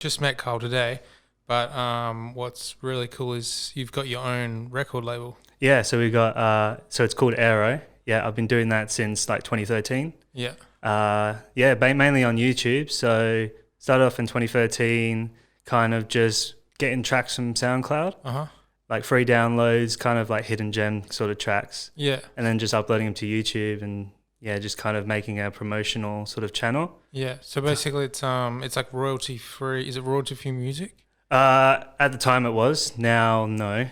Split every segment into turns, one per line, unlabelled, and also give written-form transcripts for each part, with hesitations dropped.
just met Carl today, but what's really cool is you've got your own record label.
Yeah, so we got so it's called Aero. Yeah, I've been doing that since like 2013.
Yeah.
Yeah, mainly on YouTube. So started off in 2013, kind of just getting tracks from SoundCloud,
Uh-huh.
like free downloads, kind of like hidden gem sort of tracks,
Yeah.
and then just uploading them to YouTube and yeah, just kind of making a promotional sort of channel.
Yeah. So basically it's like royalty free. Is it royalty free music?
At the time it was. Now no.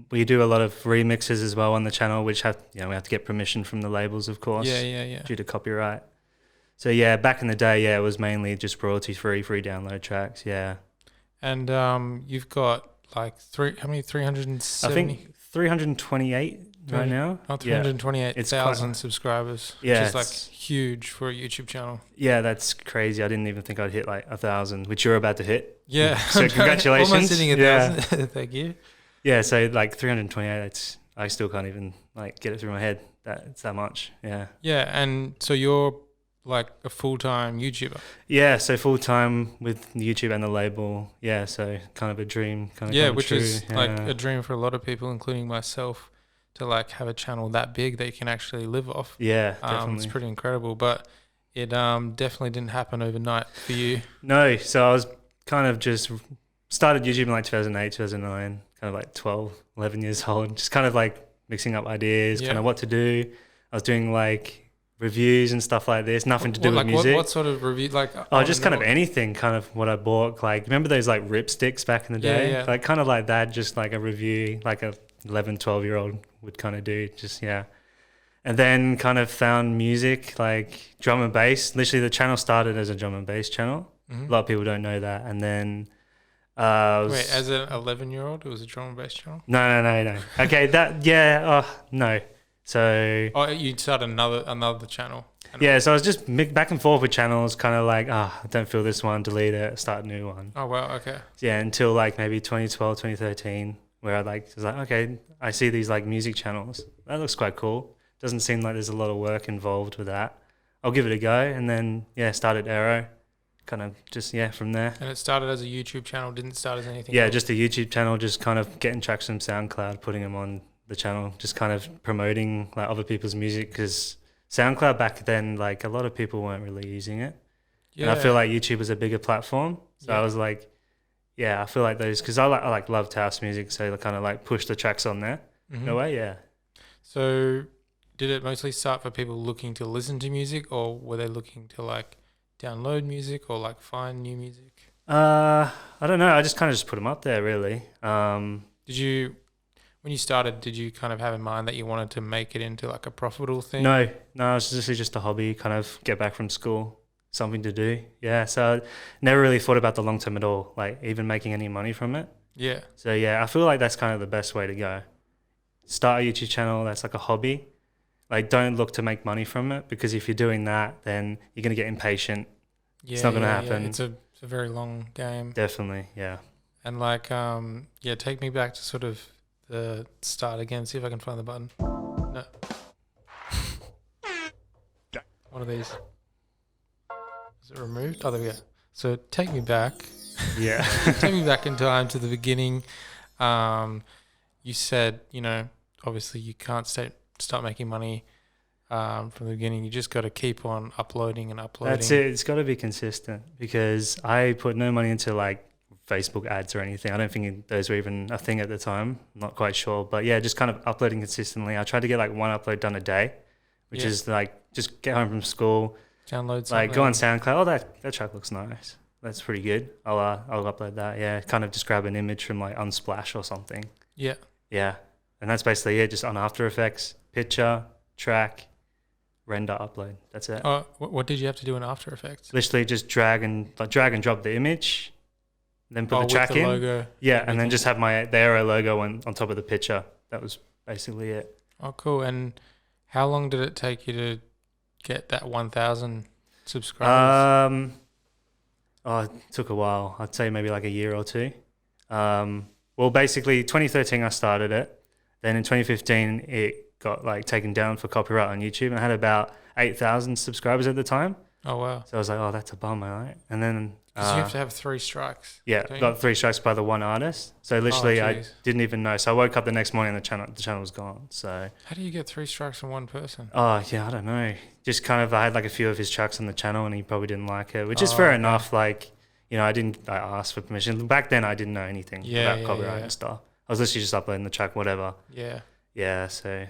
We do a lot of remixes as well on the channel, which we have to get permission from the labels, of course.
Yeah.
Due to copyright. So yeah, back in the day, yeah, it was mainly just royalty free download tracks. Yeah.
And you've got like how many? 370?
I think 328 right now.
Oh, 328,000
quite-
subscribers.
Yeah,
Which is like huge for a YouTube channel.
Yeah, that's crazy. I didn't even think I'd hit like 1,000, which you're about to hit.
Yeah.
So congratulations.
Almost hitting 1,000. Thank you.
Yeah, so like 328, I still can't even like get it through my head that it's that much. Yeah.
Yeah, and so you're like a full-time YouTuber.
Yeah, so full time with YouTube and the label. Yeah, so kind of a dream kind of
Yeah,
come
which
true.
is like a dream for a lot of people, including myself, to like have a channel that big that you can actually live off.
Yeah, definitely.
It's pretty incredible, but it definitely didn't happen overnight for you.
No, so I was kind of just started YouTube in like 2008, 2009, kind of like 12, 11 years old, just kind of like mixing up ideas, kind of what to do. I was doing like reviews and stuff like this, nothing to do with music.
What sort of review? Like,
just kind of anything, kind of what I bought. Like, remember those like ripsticks back in the day?
Yeah.
Like kind of like that, just like a review, like a 11, 12-year-old would kind of do, just, yeah. And then kind of found music, like drum and bass. Literally the channel started as a drum and bass channel.
Mm-hmm.
A lot of people don't know that. And then...
wait, as an 11-year-old, it was a drum and bass channel?
No. Okay, no. So...
Oh, you started another channel?
Yeah, so I was just back and forth with channels, kind of like, I don't feel this one, delete it, start a new one.
Oh, wow, okay.
Yeah, until like maybe 2012, 2013, where I was like, okay, I see these like music channels. That looks quite cool. Doesn't seem like there's a lot of work involved with that. I'll give it a go. And then, started Aero. Kind of just, from there.
And it started as a YouTube channel, didn't start as anything
Yeah,
else?
just a YouTube channel, just kind of getting tracks from SoundCloud, putting them on the channel, just kind of promoting like other people's music, because SoundCloud back then, like a lot of people weren't really using it. Yeah. And I feel like YouTube was a bigger platform. So I was like, I feel like those, because I loved house music, so I kind of like push the tracks on there.
Mm-hmm.
No way, yeah.
So did it mostly start for people looking to listen to music, or were they looking to like download music or like find new music?
I don't know. I just kind of just put them up there, really.
When you started, did you kind of have in mind that you wanted to make it into like a profitable thing?
No, it was just a hobby, kind of get back from school, something to do. Yeah, so I never really thought about the long term at all, like even making any money from it.
Yeah.
So I feel like that's kind of the best way to go. Start a YouTube channel that's like a hobby. Like, don't look to make money from it, because if you're doing that, then you're going to get impatient.
Yeah,
it's not going to happen.
Yeah. It's a very long game.
Definitely, yeah.
And like, take me back to sort of the start again. See if I can find the button. No. One of these. Is it removed? Oh, there we go. So take me back.
Yeah.
Take me back in time to the beginning. You said, obviously you can't start making money from the beginning. You just got to keep on uploading and uploading.
That's it. It's got to be consistent, because I put no money into like Facebook ads or anything. I don't think those were even a thing at the time. I'm not quite sure. But just kind of uploading consistently. I tried to get like one upload done a day, which is like just get home from school,
download something.
Like go on SoundCloud. Oh, that track looks nice. That's pretty good. I'll upload that. Yeah, kind of just grab an image from like Unsplash or something.
Yeah.
Yeah. And that's basically it, just on After Effects, picture, track, render, upload. That's it.
Oh, what did you have to do in After Effects?
Literally just drag and drop the image, then put the track
with the
in.
logo.
Yeah, and then just have the Aero logo on top of the picture. That was basically it.
Oh, cool. And how long did it take you to get that 1,000 subscribers?
It took a while. I'd say maybe like a year or two. Well, basically 2013 I started it. Then in 2015 it got like taken down for copyright on YouTube, and I had about 8,000 subscribers at the time.
Oh wow!
So I was like, oh, that's a bummer, right? And then
Because you have to have 3 strikes.
Yeah,
don't you?
got 3 strikes by the one artist. So literally, I
jeez.
didn't even know. So I woke up the next morning and the channel was gone. So
How do you get 3 strikes from one person?
oh yeah, I don't know. Just kind of, I had like a few of his tracks on the channel, and he probably didn't like it, which is fair
okay.
enough. Like, you know, I asked for permission. Back then, I didn't know anything
Yeah,
about copyright and stuff. I was literally just uploading the track, whatever.
Yeah.
Yeah. So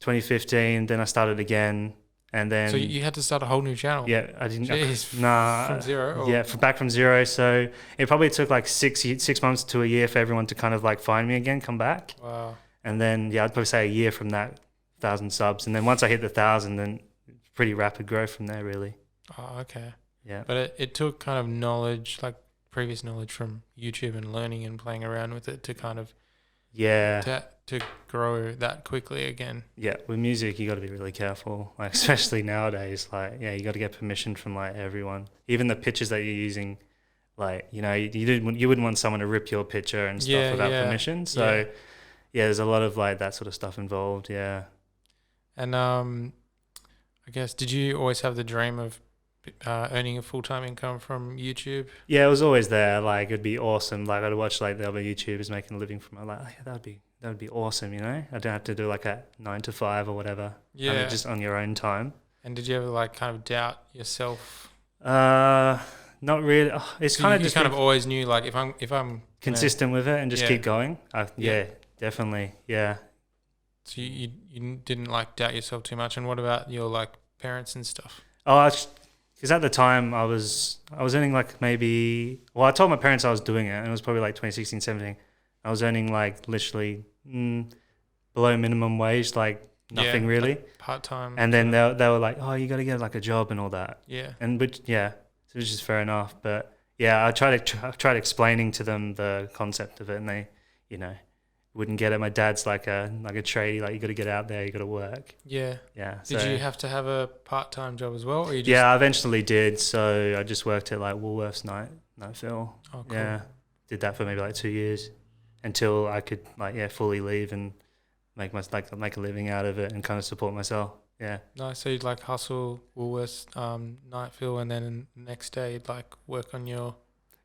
2015, then I started again, and then
So you had to start a whole new channel?
yeah, I didn't.
Jeez,
Nah.
from zero? Or?
Yeah, back from zero. So it probably took like 6 months to a year for everyone to kind of like find me again, come back.
Wow.
And then yeah, I'd probably say a year from that, 1,000 subs, and then once I hit the 1,000, then pretty rapid growth from there, really.
Oh, okay.
Yeah.
But it took kind of knowledge, like previous knowledge from YouTube and learning and playing around with it to kind of
Yeah.
to grow that quickly again.
Yeah. With music, you got to be really careful, like especially nowadays. Like, yeah, you got to get permission from like everyone, even the pictures that you're using. Like, you know, you wouldn't want someone to rip your picture and stuff without permission. So, yeah, there's a lot of like that sort of stuff involved. Yeah.
And I guess, did you always have the dream of earning a full-time income from YouTube?
Yeah, it was always there. Like, it'd be awesome. Like, I'd watch like the other YouTubers making a living from it. Like, oh, yeah, that would be awesome. You know, I don't have to do like a 9 to 5 or whatever.
Yeah.
Kind of just on your own time.
And did you ever like kind of doubt yourself?
Not really. Oh, it's
So
kind of
you
just
kind of always knew, like, if I'm
consistent with it and just keep going. Yeah, definitely. Yeah.
So you didn't like doubt yourself too much. And what about your like parents and stuff?
Oh, because at the time I was earning like maybe, well, I told my parents I was doing it, and it was probably like 2016, 17. I was earning like literally below minimum wage, like nothing really.
Like part-time.
And then they were like, oh, you got to get like a job and all that.
Yeah.
And which is just fair enough. But yeah, I tried explaining to them the concept of it, and they, you know, wouldn't get it. My dad's like a tradie, like you got to get out there, you got to work.
Yeah.
Yeah.
Did you have to have a part-time job as well, or you just?
Yeah, I eventually did. So I just worked at like Woolworths night fill.
Oh, cool.
Yeah, did that for maybe like 2 years until I could like fully leave and make a living out of it and kind of support myself. Yeah.
Nice. So you'd like hustle Woolworths night fill, and then the next day you'd like work on your.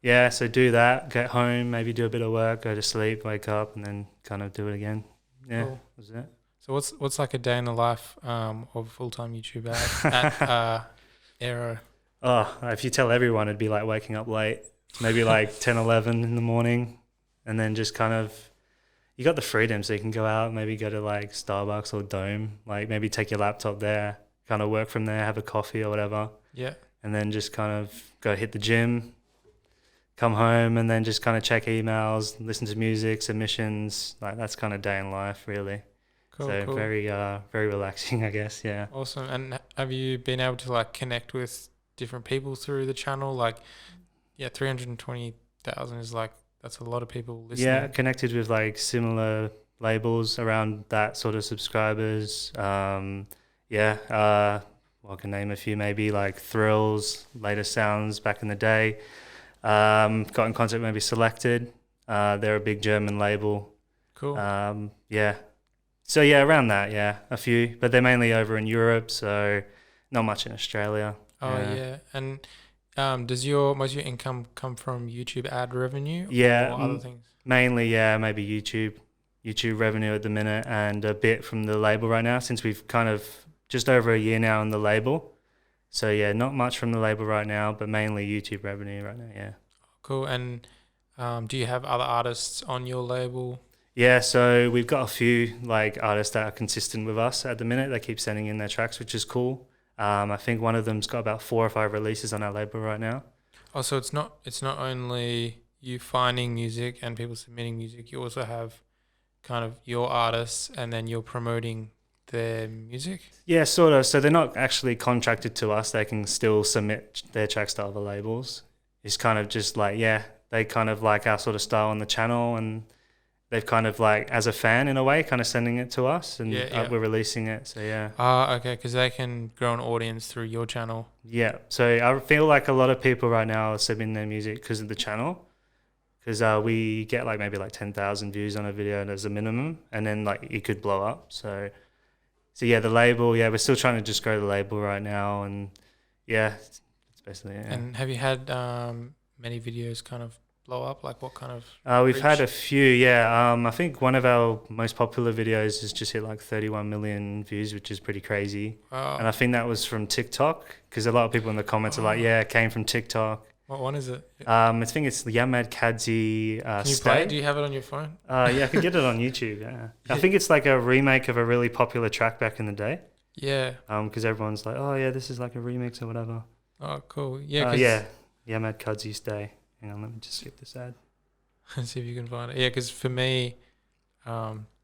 Yeah, so do that, get home, maybe do a bit of work, go to sleep, wake up, and then kind of do it again. Yeah,
Cool.
That was it.
So what's like a day in the life of a full-time YouTuber at Aero?
Oh, if you tell everyone, it'd be like waking up late, maybe like 10, 11 in the morning, and then just kind of, you got the freedom, so you can go out, maybe go to like Starbucks or Dome, like maybe take your laptop there, kind of work from there, have a coffee or whatever.
Yeah.
And then just kind of go hit the gym, come home, and then just kind of check emails, listen to music, submissions. Like that's kind of day in life, really.
Cool.
So
cool.
very relaxing, I guess. Yeah.
Awesome. And have you been able to like connect with different people through the channel? Like, 320,000 is like, that's a lot of people listening.
Yeah, connected with like similar labels around that sort of subscribers. Well, I can name a few, maybe like Thrills, Later Sounds back in the day. Got in contact with maybe Selected. They're a big German label.
Cool.
So yeah, around that, yeah, a few, but they're mainly over in Europe, so not much in Australia.
Oh yeah. And does most of your income come from YouTube ad revenue?
Yeah,
or other things?
Mainly, yeah, maybe YouTube revenue at the minute, and a bit from the label right now, since we've kind of just over a year now on the label. So yeah, not much from the label right now, but mainly YouTube revenue right now. Yeah.
Cool. And do you have other artists on your label?
Yeah, so we've got a few like artists that are consistent with us at the minute. They keep sending in their tracks, which is cool. I think one of them's got about 4 or 5 releases on our label right now.
Oh, so it's not only you finding music and people submitting music. You also have kind of your artists, and then you're promoting their music?
Yeah, sort of. So they're not actually contracted to us. They can still submit their tracks to other labels. It's kind of just like, they kind of like our sort of style on the channel, and they've kind of like, as a fan in a way, kind of sending it to us, and we're releasing it. So yeah.
Okay, because they can grow an audience through your channel. Yeah.
So I feel like a lot of people right now are submitting their music because of the channel, because we get like maybe like 10,000 views on a video as a minimum, and then like it could blow up. So yeah, the label, we're still trying to just grow the label right now, and it's basically it.
And have you had many videos kind of blow up? Like what kind of
We've
reach?
had a few, yeah. I think one of our most popular videos has just hit like 31 million views, which is pretty crazy.
Wow.
And I think that was from TikTok, because a lot of people in the comments are like, yeah, it came from TikTok.
What one is it?
I think it's Yamad Kadzi
Can you play it? Do you have it on your phone?
Yeah, I could get it on YouTube, yeah. I think it's like a remake of a really popular track back in the day.
Yeah.
Because everyone's like, oh yeah, this is like a remix or whatever.
Oh, cool. Yeah.
Yeah, Yamad Kadzi Stay. Hang on, let me just skip this ad.
See if you can find it. Yeah, because for me,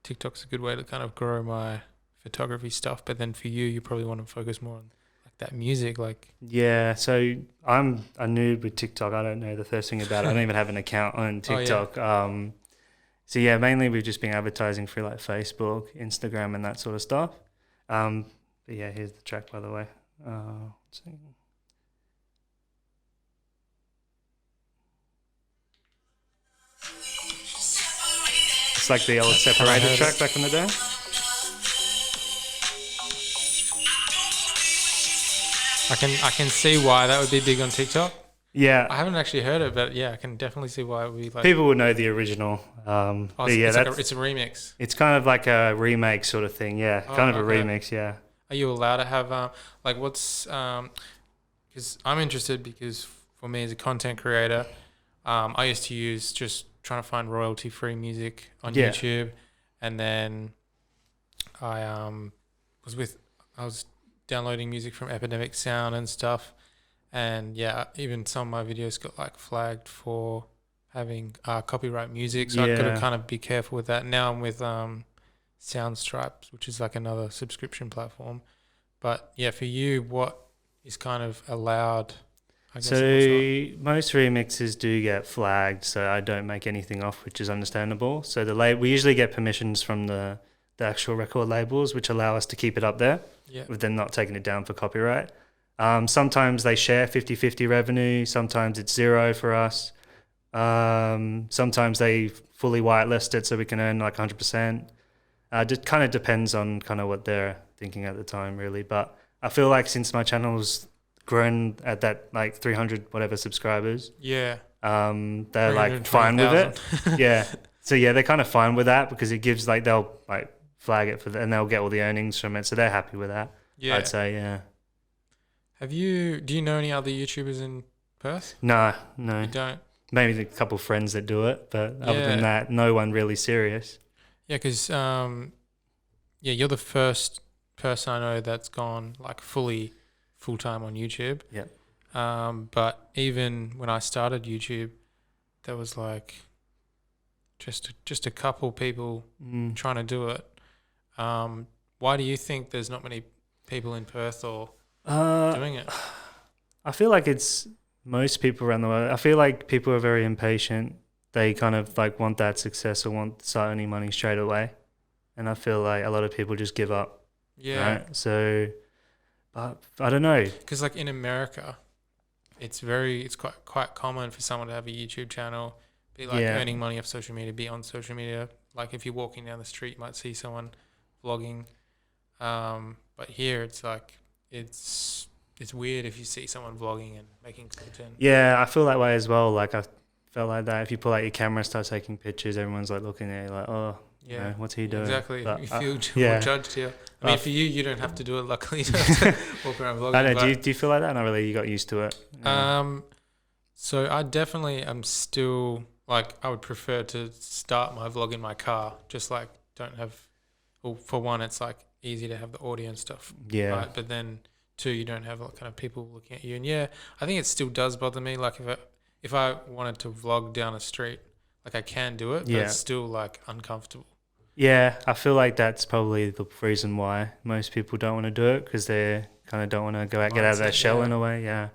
TikTok's a good way to kind of grow my photography stuff. But then for you, you probably want to focus more on like that music. Like
Yeah, so I'm a noob with TikTok. I don't know the first thing about it. I don't even have an account on TikTok. So yeah, mainly we've just been advertising through like Facebook, Instagram, and that sort of stuff. But yeah, here's the track, by the way. Let's see. It's like the old Separated track back in the day.
I can see why that would be big on TikTok.
Yeah,
I haven't actually heard it, but yeah, I can definitely see why it would be like.
people would know the original. But yeah,
it's a remix.
it's kind of like a remake sort of thing. Yeah, kind of a
okay.
remix. Yeah.
Are you allowed to have like what's because I'm interested because for me as a content creator, I used to use just trying to find royalty free music on YouTube, and then I was downloading music from Epidemic Sound and stuff, and yeah, even some of my videos got like flagged for having copyright music, so I got to kind of be careful with that. Now I'm with Soundstripes, which is like another subscription platform. But yeah, for you, what is kind of allowed? I guess,
So most remixes do get flagged, so I don't make anything off, which is understandable. So we usually get permissions from the actual record labels, which allow us to keep it up there, with them not taking it down for copyright. Sometimes they share 50-50 revenue. Sometimes it's zero for us. Sometimes they fully whitelist it so we can earn like 100%. It kind of depends on kind of what they're thinking at the time, really. But I feel like since my channel's grown at that like 300 whatever subscribers, they're like fine with it. Yeah. So yeah, they're kind of fine with that because it gives like they'll like flag it for and they'll get all the earnings from it, so they're happy with that. Yeah, I'd say. Yeah.
Do you know any other YouTubers in Perth?
No.
You don't?
Maybe a couple of friends that do it, but other than that, no one really serious.
Yeah, because you're the first person I know that's gone like full time on YouTube.
Yeah.
But even when I started YouTube, there was like just a couple people trying to do it. Why do you think there's not many people in Perth or doing it?
I feel like it's most people around the world. I feel like people are very impatient. They kind of like want that success or want to start earning money straight away. And I feel like a lot of people just give up. Yeah. Right? So, but I don't know.
Because like in America, it's quite common for someone to have a YouTube channel, be like earning money off social media, be on social media. Like if you're walking down the street, you might see someone vlogging. But here it's like, it's weird if you see someone vlogging and making content.
Yeah, I feel that way as well. Like I felt like that. If you pull out your camera, start taking pictures, everyone's like looking at you like, oh, you know, what's he doing?
Exactly.
But,
you feel more judged here. I mean, for you don't have to do it. Luckily, you don't have to walk around vlogging.
I know. Do you feel like that? Not really. You got used to it.
Yeah. So I definitely am still like I would prefer to start my vlog in my car. Just like don't have. Well, for one, it's like easy to have the audio and stuff. Yeah. Right? But then two, you don't have like kind of people looking at you. And yeah, I think it still does bother me. Like if I wanted to vlog down a street, like I can do it, but it's still like uncomfortable. Yeah,
I feel like that's probably the reason why most people don't want to do it, because they kind of don't want to get out of their shell in a way. Yeah,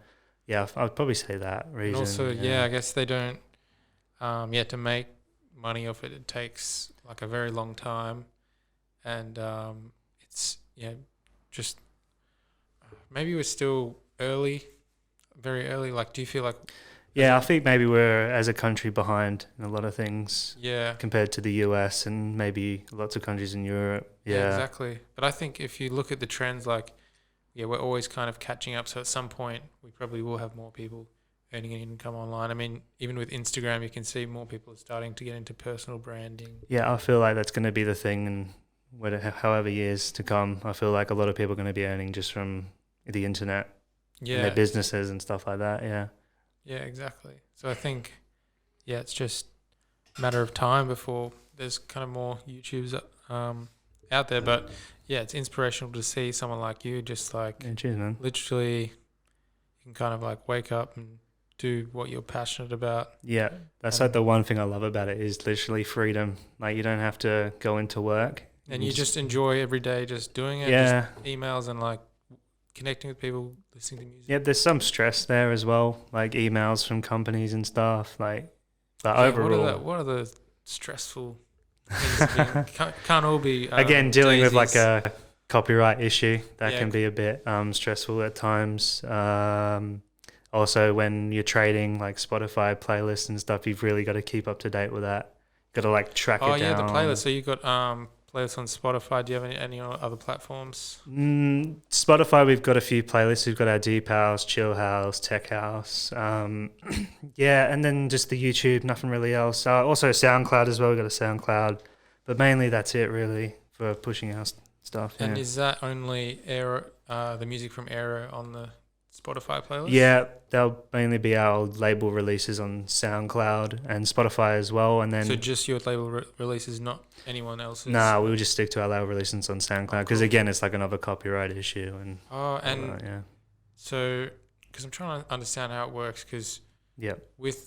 I would probably say that reason.
And also, I guess they don't. To make money off it, it takes like a very long time, and it's just maybe we're still very early. Like, do you feel like?
Yeah, I think maybe we're, as a country, behind in a lot of things.
Yeah.
Compared to the US and maybe lots of countries in Europe. Yeah,
exactly. But I think if you look at the trends, like we're always kind of catching up. So at some point, we probably will have more people earning an income online. I mean, even with Instagram, you can see more people are starting to get into personal branding.
Yeah, I feel like that's going to be the thing in however years to come. I feel like a lot of people are going to be earning just from the internet and their businesses and stuff like that. Yeah.
Yeah, exactly. So I think, it's just a matter of time before there's kind of more YouTubes out there. But yeah, it's inspirational to see someone like you just like
cheers, man.
Literally you can kind of like wake up and do what you're passionate about.
Yeah, that's like the one thing I love about it is literally freedom. Like you don't have to go into work.
And you just enjoy every day just doing it.
Yeah.
Just emails and like connecting with people, listening to music.
Yeah, there's some stress there as well, like emails from companies and stuff. But overall,
what are the stressful things? Can't all be
again dealing
daisies.
with like a copyright issue that can be a bit stressful at times. Also, when you're trading like Spotify playlists and stuff, you've really got to keep up to date with that. Got to like track it down. Oh yeah,
the playlist. So you've got playlists on Spotify. Do you have any other platforms?
Spotify, we've got a few playlists. We've got our Deep House, Chill House, Tech House. Yeah, and then just the YouTube, nothing really else. Also SoundCloud as well. We've got a SoundCloud. But mainly that's it really for pushing our stuff.
And is that only Aero, the music from Aero on the Spotify playlist?
Yeah, they'll mainly be our label releases on SoundCloud and Spotify as well. And then
so just your label releases, not anyone else's?
Nah, we'll just stick to our label releases on SoundCloud because again, it's like another copyright issue. Yeah.
So, because I'm trying to understand how it works, because with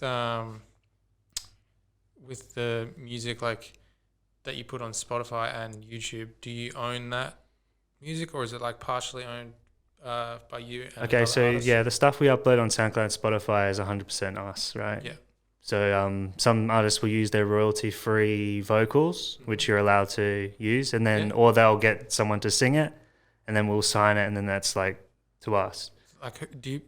the music like that you put on Spotify and YouTube, do you own that music or is it like partially owned by you?
Okay, so artists? The stuff we upload on SoundCloud and Spotify is 100% us, right?
Yeah.
So some artists will use their royalty-free vocals, which you're allowed to use, and then or they'll get someone to sing it, and then we'll sign it, and then that's like to us.
Like,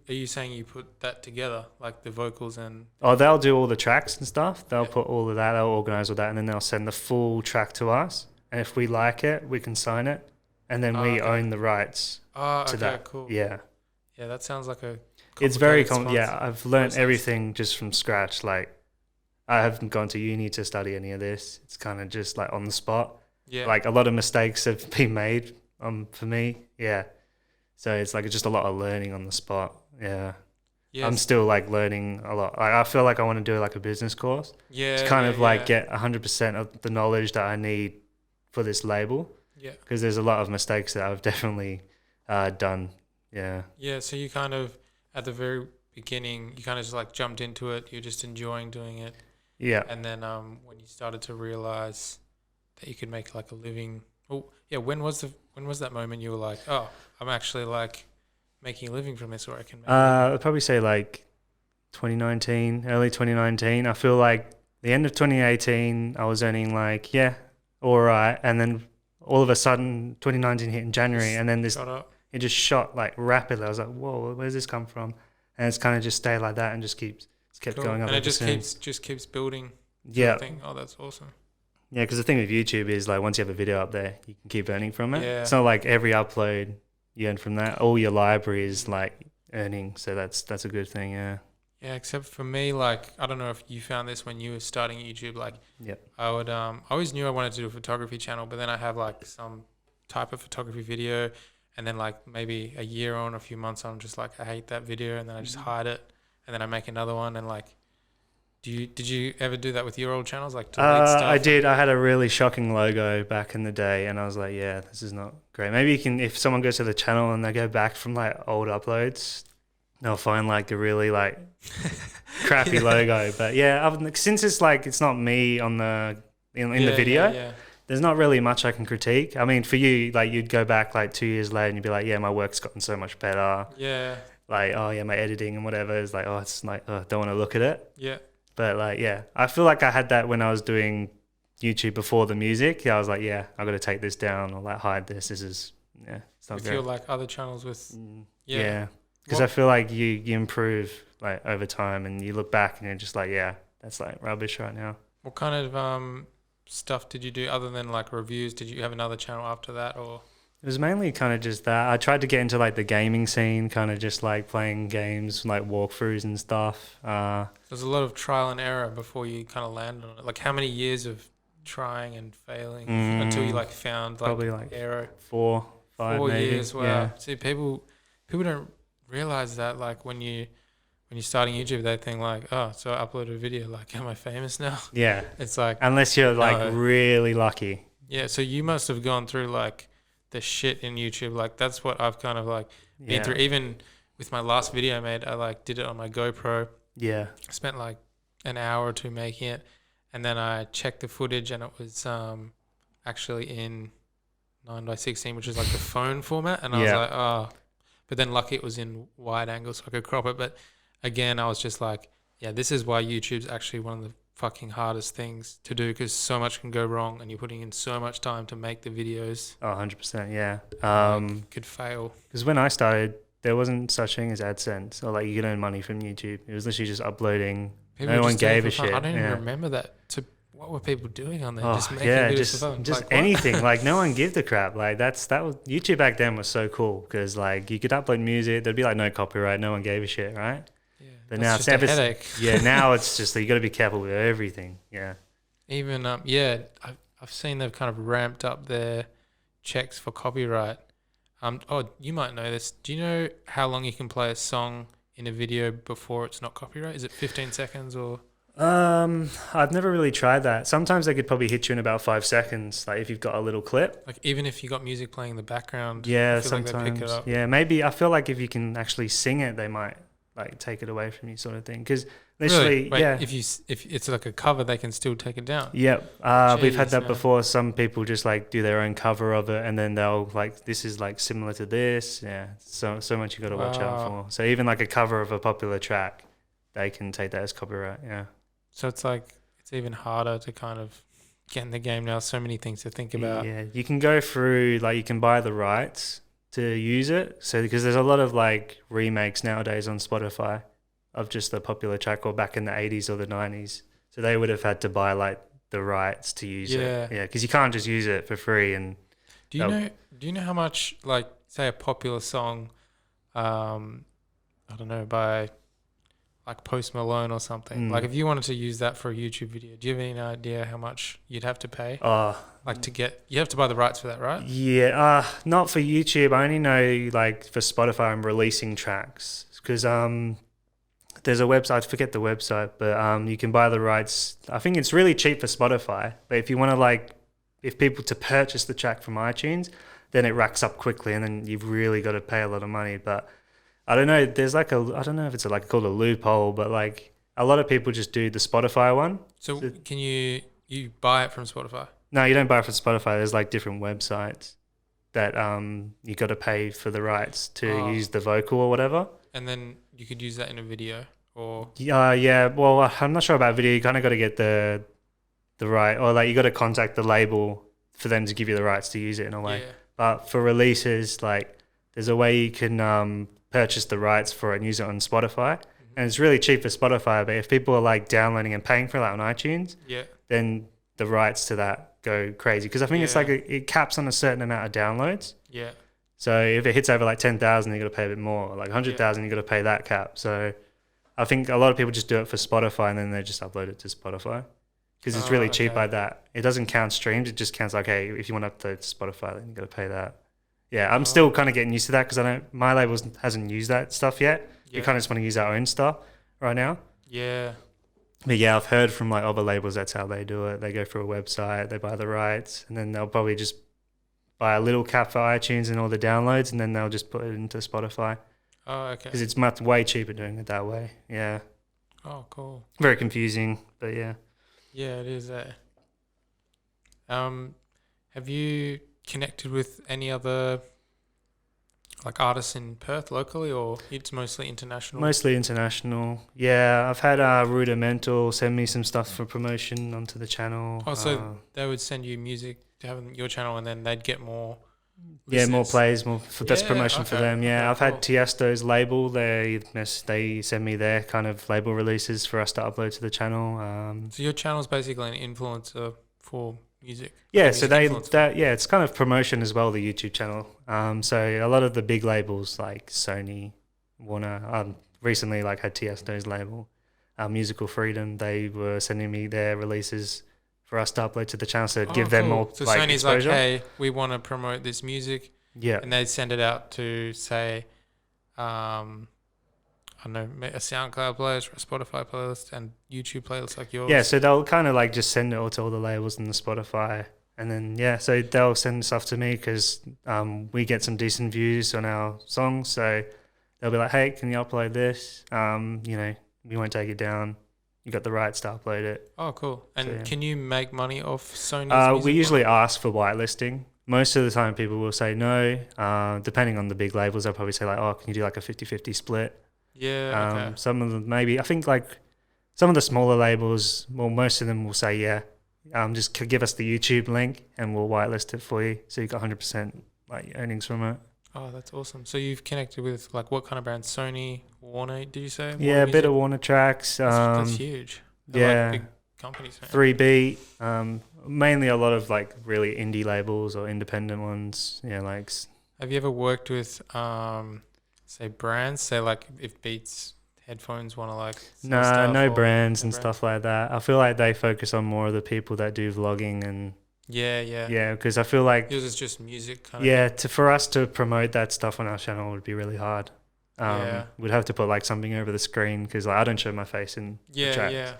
are you saying you put that together, like the vocals and?
Oh, they'll do all the tracks and stuff. They'll put all of that. They'll organize all that, and then they'll send the full track to us. And if we like it, we can sign it, and then we own the rights to that.
Cool.
Yeah.
Yeah, that sounds like a.
It's very I've learned everything just from scratch. Like, I haven't gone to uni to study any of this. It's kind of just like on the spot.
Yeah.
Like a lot of mistakes have been made for me. Yeah. So it's like just a lot of learning on the spot. Yeah. Yes. I'm still like learning a lot. I feel like I want to do like a business course.
Yeah.
To kind of like get 100% of the knowledge that I need for this label.
Yeah.
Because there's a lot of mistakes that I've definitely done. Yeah.
Yeah. So you kind of, at the very beginning, you kind of just like jumped into it. You're just enjoying doing it.
Yeah.
And then when you started to realize that you could make like a living. Oh yeah. When was that moment you were like, oh, I'm actually like making a living from this, or I can make
I'd probably say like 2019, early 2019. I feel like the end of 2018, I was earning like, all right. And then all of a sudden 2019 hit in January and then it just shot like rapidly. I was like, whoa, where's this come from? And it's kind of just stayed like that and kept going up.
And it just keeps building.
Yeah.
Oh, that's awesome.
Yeah, because the thing with YouTube is like once you have a video up there, you can keep earning from it.
Yeah.
It's not like every upload you earn from that. All your library is like earning, so that's a good thing. Yeah.
Yeah, except for me, like I don't know if you found this when you were starting YouTube. Like, I would I always knew I wanted to do a photography channel, but then I have like some type of photography video, and then like maybe a year on, a few months on, I'm just like I hate that video, and then I just hide it, and then I make another one, and like. Did you ever do that with your old channels, like delete stuff?
I did. I had a really shocking logo back in the day, and I was like, "Yeah, this is not great." Maybe you can, if someone goes to the channel and they go back from like old uploads, they'll find like a really like crappy logo. But yeah, since it's like it's not me on the in the video, there's not really much I can critique. I mean, for you, like you'd go back like 2 years later and you'd be like, "Yeah, my work's gotten so much better."
Yeah.
Like, oh yeah, my editing and whatever is like, oh, it's like, oh, don't want to look at it.
Yeah.
But like, yeah, I feel like I had that when I was doing YouTube before the music. Yeah, I was like, yeah, I got to take this down or like hide this. This is, it's not
with
great.
your like other channels with,
because I feel like you improve like over time and you look back and you're just like, yeah, that's like rubbish right now.
What kind of stuff did you do other than like reviews? Did you have another channel after that or?
It was mainly kind of just that. I tried to get into like the gaming scene, kind of just like playing games, like walkthroughs and stuff.
There's a lot of trial and error before you kind of land on it. Like how many years of trying and failing until you like found like
probably like
Aero?
4, 5
4
maybe.
years. Wow.
Yeah.
See, people don't realize that. Like when you're starting YouTube, they think like, oh, so I uploaded a video. Like, am I famous now?
Yeah.
It's like
Unless you're like
no.
really lucky.
Yeah. So you must have gone through like the shit in YouTube. Like that's what I've kind of like been through. Even with my last video I made, I like did it on my GoPro.
Yeah.
I spent like an hour or two making it, and then I checked the footage, and it was actually in 9:16, which is like the phone format, and I was like, oh. But then lucky it was in wide angle, so I could crop it. But again, I was just like, yeah, this is why YouTube's actually one of the fucking hardest things to do, because so much can go wrong, and you're putting in so much time to make the videos.
Oh, 100%, yeah.
Could fail.
Because when I started, there wasn't such thing as AdSense, or like you could earn money from YouTube. It was literally just uploading.
People
no one
just doing it
gave
for
a
fun.
shit.
I don't even remember that. What were people doing on there?
Oh,
Just making
yeah,
videos for fun.
just
Like, what?
anything. Like no one gives a crap. Like that was YouTube back then was so cool because like you could upload music. There'd be like no copyright. No one gave a shit, right?
Yeah,
But
that's
now
just
it's
a headache.
Yeah, now it's just like, you got to be careful with everything. Yeah.
Even I've seen they've kind of ramped up their checks for copyright. You might know this. Do you know how long you can play a song in a video before it's not copyright? Is it 15 seconds or?
I've never really tried that. Sometimes they could probably hit you in about 5 seconds, like if you've got a little clip.
Like even if you got music playing in the background.
Yeah,
I feel like
sometimes.
they pick it up.
Yeah, maybe I feel like if you can actually sing it, they might like take it away from you, sort of thing. Because literally,
Really? Wait,
yeah.
if it's like a cover, they can still take it down.
Yep. We've had
Jeez,
that
man.
before. Some people just like do their own cover of it, and then they'll like, this is like similar to this. Yeah. So much you got to watch out for. So even like a cover of a popular track, they can take that as copyright. Yeah.
So it's like it's even harder to kind of get in the game now. So many things to think about.
Yeah, you can go through, like you can buy the rights to use it. So because there's a lot of like remakes nowadays on Spotify of just the popular track, or back in the 80s or the 90s. So they would have had to buy like the rights to use it. Yeah, because you can't just use it for free. And
Do you know how much, like, say a popular song, I don't know, by like Post Malone or something. Like if you wanted to use that for a YouTube video, do you have any idea how much you'd have to pay? Like you have to buy the rights for that, right?
Yeah, not for YouTube. I only know like for Spotify I'm releasing tracks because there's a website, I forget the website, but you can buy the rights. I think it's really cheap for Spotify, but if you want to like, if people to purchase the track from iTunes, then it racks up quickly and then you've really got to pay a lot of money. But I don't know, there's like I don't know if it's like called a loophole, but like a lot of people just do the Spotify one.
So can you buy it from Spotify?
No, you don't buy it from Spotify. There's like different websites that you got to pay for the rights to use the vocal or whatever.
And then you could use that in a video or...
Yeah, well, I'm not sure about video. You kind of got to get the right, or like you got to contact the label for them to give you the rights to use it in a way.
Yeah.
But for releases, like there's a way you can purchase the rights for it and use it on Spotify. And it's really cheap for Spotify, but if people are like downloading and paying for that on iTunes, then the rights to that go crazy. Because I think it's like it caps on a certain amount of downloads.
Yeah.
So if it hits over like 10,000, you got to pay a bit more. Like 100,000, you got to pay that cap. So I think a lot of people just do it for Spotify and then they just upload it to Spotify because it's really cheap like that. It doesn't count streams. It just counts like, hey, if you want to upload to Spotify, then you got to pay that. Yeah, I'm still kind of getting used to that because my label hasn't used that stuff yet. We kind of just want to use our own stuff right now.
Yeah.
But yeah, I've heard from like other labels, that's how they do it. They go through a website, they buy the rights, and then they'll probably just buy a little cap for iTunes and all the downloads, and then they'll just put it into Spotify.
Oh, okay.
Because it's much way cheaper doing it that way. Yeah.
Oh, cool.
Very confusing, but yeah.
Yeah, it is. Have you connected with any other like artists in Perth locally, or it's mostly international?
Mostly international. Yeah, I've had Rudimental send me some stuff for promotion onto the channel.
Oh, so they would send you music to have on your channel, and then they'd get more.
Yeah, more plays, more for that's promotion for them. Yeah,
Okay,
I've had Tiesto's label. They send me their kind of label releases for us to upload to the channel.
So your channel is basically an influencer for music?
Yeah, so
Influence?
it's kind of promotion as well, the YouTube channel. So a lot of the big labels like Sony, Warner, recently like had Tiesto's label, Musical Freedom. They were sending me their releases for us to upload to the channel, so it'd give them
cool.
more
So
like
Sony's
exposure.
like, hey, we want to promote this music,
Yeah,
and they send it out to say, I don't know, a SoundCloud playlist, or a Spotify playlist, and YouTube playlists like yours.
yeah. So they'll kind of like just send it all to all the labels and the Spotify, and then so they'll send stuff to me because we get some decent views on our songs. So they'll be like, hey, can you upload this? We won't take it down. You got the rights to upload it.
Oh, cool. And
So, yeah.
can you make money off Sony's music?
We usually ask for whitelisting. Most of the time people will say no. Depending on the big labels, they'll probably say like, oh, can you do like a 50-50 split?
Yeah, okay.
Some of them maybe. I think like some of the smaller labels, well, most of them will say, yeah, just give us the YouTube link and we'll whitelist it for you. So you got 100% like earnings from it.
Oh, that's awesome. So you've connected with like what kind of brands? Sony, Warner, did you say?
Yeah, a bit of Warner Tracks.
That's huge. They're like big companies, man.
3B. Mainly a lot of like really indie labels or independent ones. Yeah, like.
Have you ever worked with, say, brands? Say like if Beats headphones want to like.
No brands and stuff like that. I feel like they focus on more of the people that do vlogging and. Yeah, because I feel like
yours is just music kind
of. For us to promote that stuff on our channel would be really hard. We'd have to put like something over the screen because like I don't show my face in the track,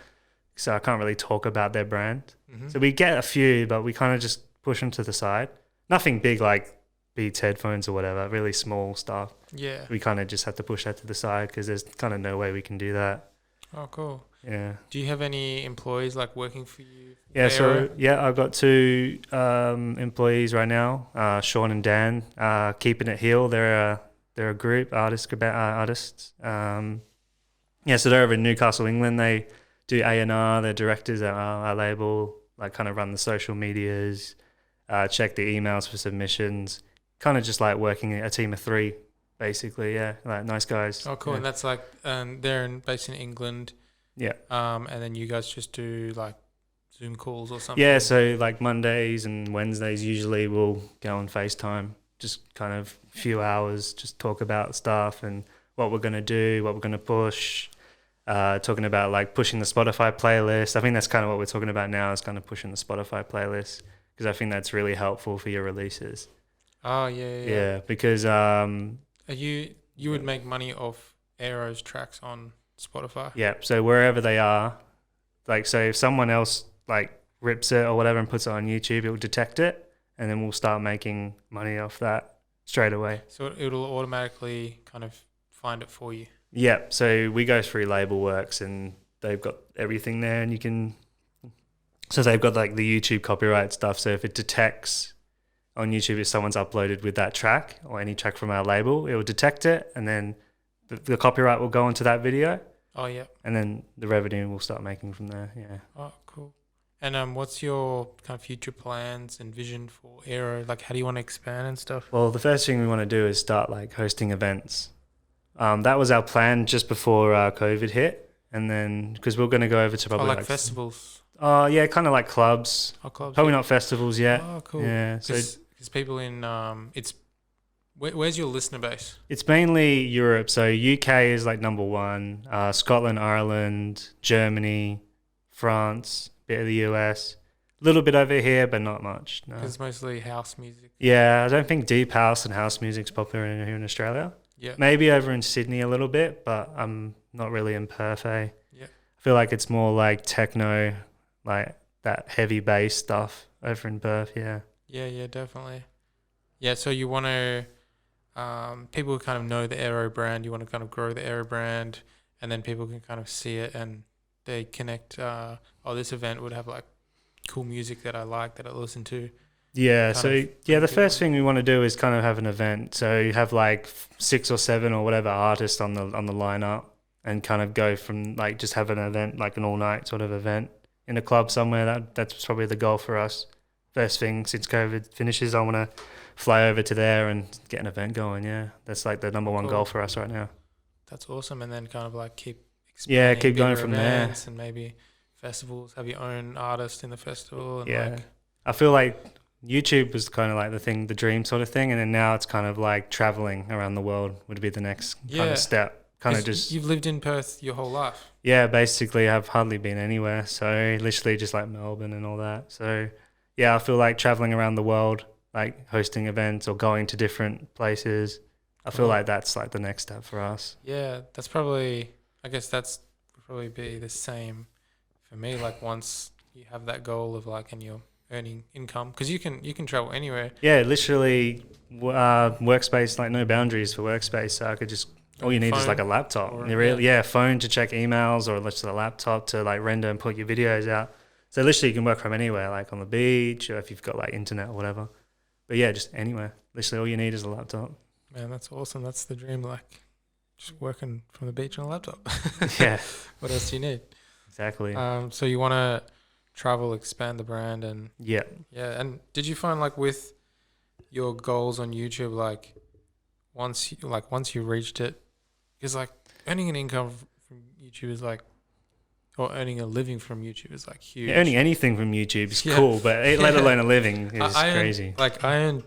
so I can't really talk about their brand.
Mm-hmm.
So we get a few, but we kind of just push them to the side. Nothing big like Beats headphones or whatever. Really small stuff.
Yeah,
we kind of just have to push that to the side because there's kind of no way we can do that.
Oh, cool.
Yeah.
Do you have any employees like working for you?
Yeah, I've got 2 employees right now, Sean and Dan, Keeping It Heel. They're a group, artists. So they're over in Newcastle, England. They do A&R, they're directors at our label, like kind of run the social medias, check the emails for submissions, kind of just like working a team of 3, basically, like nice guys.
Oh, cool.
Yeah.
And that's like, they're based in England.
Yeah.
And then you guys just do like Zoom calls or something?
Yeah, so like Mondays and Wednesdays usually we'll go on FaceTime, just kind of a few hours, just talk about stuff and what we're going to do, what we're going to push, talking about like pushing the Spotify playlist. I think that's kind of what we're talking about now, is kind of pushing the Spotify playlist because I think that's really helpful for your releases.
Oh, yeah.
Yeah, because...
you would make money off Aero's tracks on Spotify?
Yeah, so wherever they are, like, so if someone else like rips it or whatever and puts it on YouTube, it will detect it and then we'll start making money off that straight away.
So it'll automatically kind of find it for you?
Yeah, so we go through Label Works and they've got everything there and you can... So they've got like the YouTube copyright stuff, so if it detects on YouTube if someone's uploaded with that track or any track from our label, it will detect it and then the copyright will go into that video.
Oh, yeah.
And then the revenue will start making from there, yeah.
Oh, cool. And what's your kind of future plans and vision for Aero? Like, how do you want to expand and stuff?
Well, the first thing we want to do is start like hosting events. That was our plan just before COVID hit. And then, because we're going to go over to probably
like festivals?
Yeah, kind of like clubs.
Oh, clubs.
Probably not festivals yet.
Oh, cool.
Yeah.
Because people in, where's your listener base?
It's mainly Europe. So UK is like number 1. Scotland, Ireland, Germany, France, bit of the US. A little bit over here, but not much. No.
It's mostly house music.
Yeah, I don't think deep house and house music's popular here in Australia.
Yeah.
Maybe over in Sydney a little bit, but I'm not really in Perth, eh?
Yeah.
I feel like it's more like techno, like that heavy bass stuff over in Perth, yeah.
Yeah, definitely. Yeah, so you want to... people who kind of know the Aero brand, you want to kind of grow the Aero brand, and then people can kind of see it and they connect, this event would have like cool music that I like, that I listen to.
Yeah, so the first thing we want to do is kind of have an event. So you have like 6 or 7 or whatever artists on the lineup and kind of go from like just have an event, like an all night sort of event in a club somewhere. That's probably the goal for us. First thing since COVID finishes, I want to fly over to there and get an event going. Yeah, that's like the number 1 goal for us right now.
That's awesome. And then kind of like keep expanding,
keep going from there.
And maybe festivals, have your own artist in the festival. And
yeah. I feel like YouTube was kind of like the dream sort of thing, and then now it's kind of like traveling around the world would be the next kind of step. Kind of just
you've lived in Perth your whole life.
Yeah, basically I've hardly been anywhere, so literally just like Melbourne and all that. So yeah, I feel like traveling around the world, like hosting events or going to different places. I feel like that's like the next step for us.
Yeah, that's I guess that's probably be the same for me. Like once you have that goal of like, and you're earning income, because you can travel anywhere.
Yeah, literally, workspace, like no boundaries for workspace. So I could just all you need is like a laptop. Phone to check emails, or just a laptop to like render and put your videos out. So literally, you can work from anywhere, like on the beach, or if you've got like internet or whatever. But yeah, just anywhere. Literally, all you need is a laptop.
Man, that's awesome. That's the dream. Like just working from the beach on a laptop.
Yeah.
What else do you need?
Exactly.
So you want to travel, expand the brand, and
yeah.
And did you find like with your goals on YouTube, like once you reached it, because like earning an income from YouTube is like, or earning a living from YouTube is like huge.
Yeah, earning anything from YouTube is cool, but let alone a living is crazy.
I